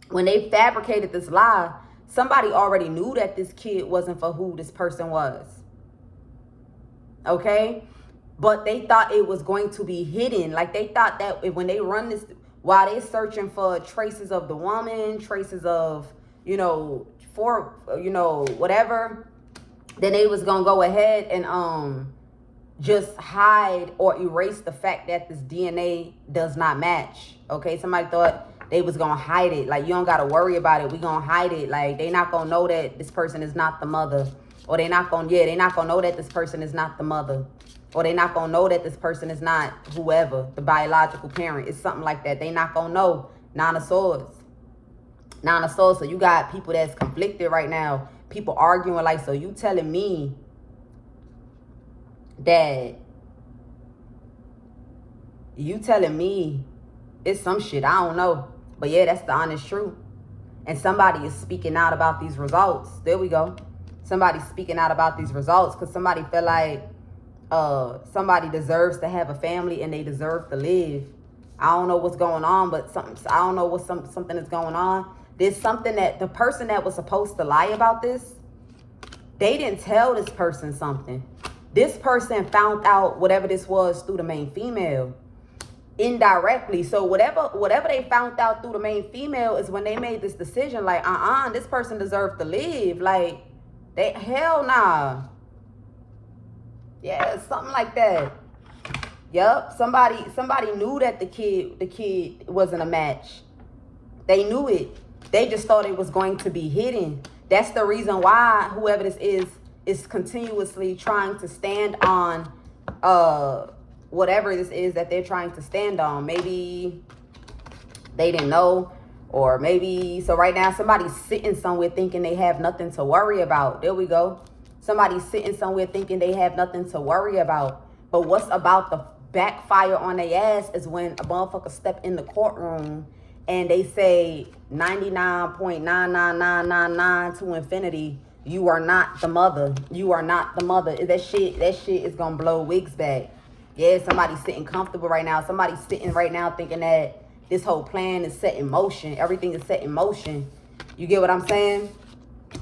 When they fabricated this lie, somebody already knew that this kid wasn't for who this person was. Okay? But they thought it was going to be hidden. Like, they thought that when they run this, while they're searching for traces of the woman, traces of, whatever, then they was going to go ahead and just hide or erase the fact that this DNA does not match. Okay, somebody thought they was gonna hide it. Like, you don't gotta worry about it. We gonna hide it. Like, they not gonna know that this person is not the mother, or they not gonna know that this person is not the mother, or they not gonna know that this person is not whoever the biological parent. It's something like that. They not gonna know. Nine of Swords. So you got people that's conflicted right now. People arguing like, so you telling me that it's some shit, I don't know. But yeah, that's the honest truth. And somebody is speaking out about these results. There we go. Somebody's speaking out about these results because somebody feel like somebody deserves to have a family and they deserve to live. I don't know what's going on, but something is going on. There's something that the person that was supposed to lie about this, they didn't tell this person something. This person found out whatever this was through the main female indirectly. So whatever they found out through the main female is when they made this decision, like, this person deserved to live. Like, hell nah. Yeah, something like that. Yup. Somebody knew that the kid wasn't a match. They knew it. They just thought it was going to be hidden. That's the reason why whoever this is continuously trying to stand on whatever this is that they're trying to stand on. Maybe they didn't know, or maybe, so right now somebody's sitting somewhere thinking they have nothing to worry about. There we go. Somebody's sitting somewhere thinking they have nothing to worry about. But what's about to backfire on their ass is when a motherfucker step in the courtroom and they say 99.99999 to infinity, You are not the mother. You are not the mother. That shit is gonna blow wigs back. Yeah, somebody's sitting comfortable right now. Somebody's sitting right now thinking that this whole plan is set in motion. Everything is set in motion. You get what I'm saying?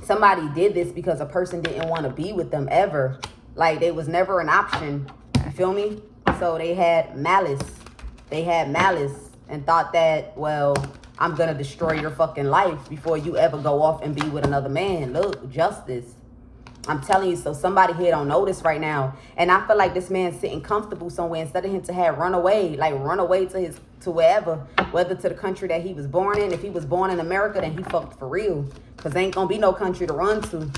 Somebody did this because a person didn't want to be with them ever. Like, they was never an option. You feel me? So they had malice. They had malice and thought that, well, I'm going to destroy your fucking life before you ever go off and be with another man. Look, justice. I'm telling you, so somebody here don't know this right now. And I feel like this man's sitting comfortable somewhere instead of him to have run away. Like, run away to wherever, whether to the country that he was born in. If he was born in America, then he fucked for real. Because ain't going to be no country to run to.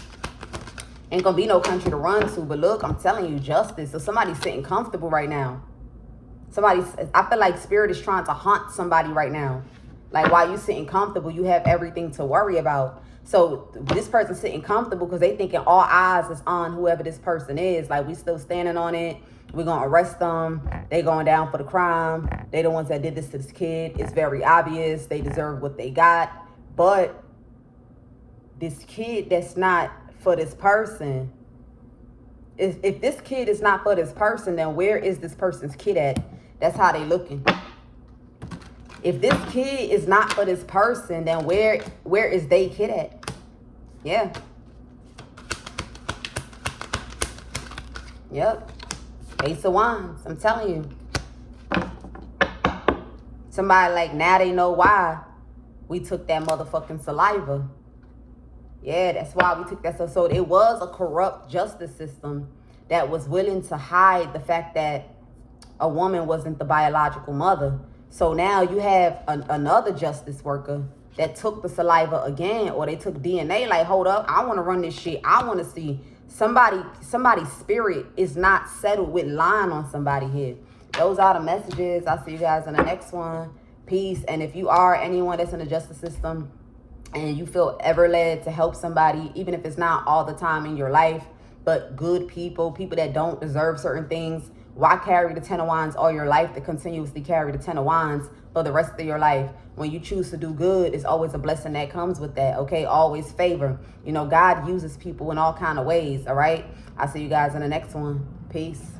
Ain't going to be no country to run to. But look, I'm telling you, justice. So somebody's sitting comfortable right now. I feel like spirit is trying to haunt somebody right now. Like, while you sitting comfortable, you have everything to worry about. So this person's sitting comfortable because they thinking all eyes is on whoever this person is. Like, we still standing on it. We're going to arrest them. They going down for the crime. They the ones that did this to this kid. It's very obvious. They deserve what they got. But this kid that's not for this person. If this kid is not for this person, then where is this person's kid at? That's how they looking. If this kid is not for this person, then where is they kid at? Yeah. Yep. Ace of Wands. I'm telling you. Somebody like, now they know why we took that motherfucking saliva. Yeah, that's why we took that. So it was a corrupt justice system that was willing to hide the fact that a woman wasn't the biological mother. So now you have another justice worker that took the saliva again, or they took DNA. Like, hold up, I want to run this shit. I want to see somebody's spirit is not settled with lying on somebody here. Those are the messages. I'll see you guys in the next one. Peace. And if you are anyone that's in the justice system and you feel ever led to help somebody, even if it's not all the time in your life, but good people that don't deserve certain things, why carry the 10 of Wands all your life to continuously carry the 10 of Wands for the rest of your life? When you choose to do good, it's always a blessing that comes with that, okay? Always favor. You know, God uses people in all kind of ways, all right? I'll see you guys in the next one. Peace.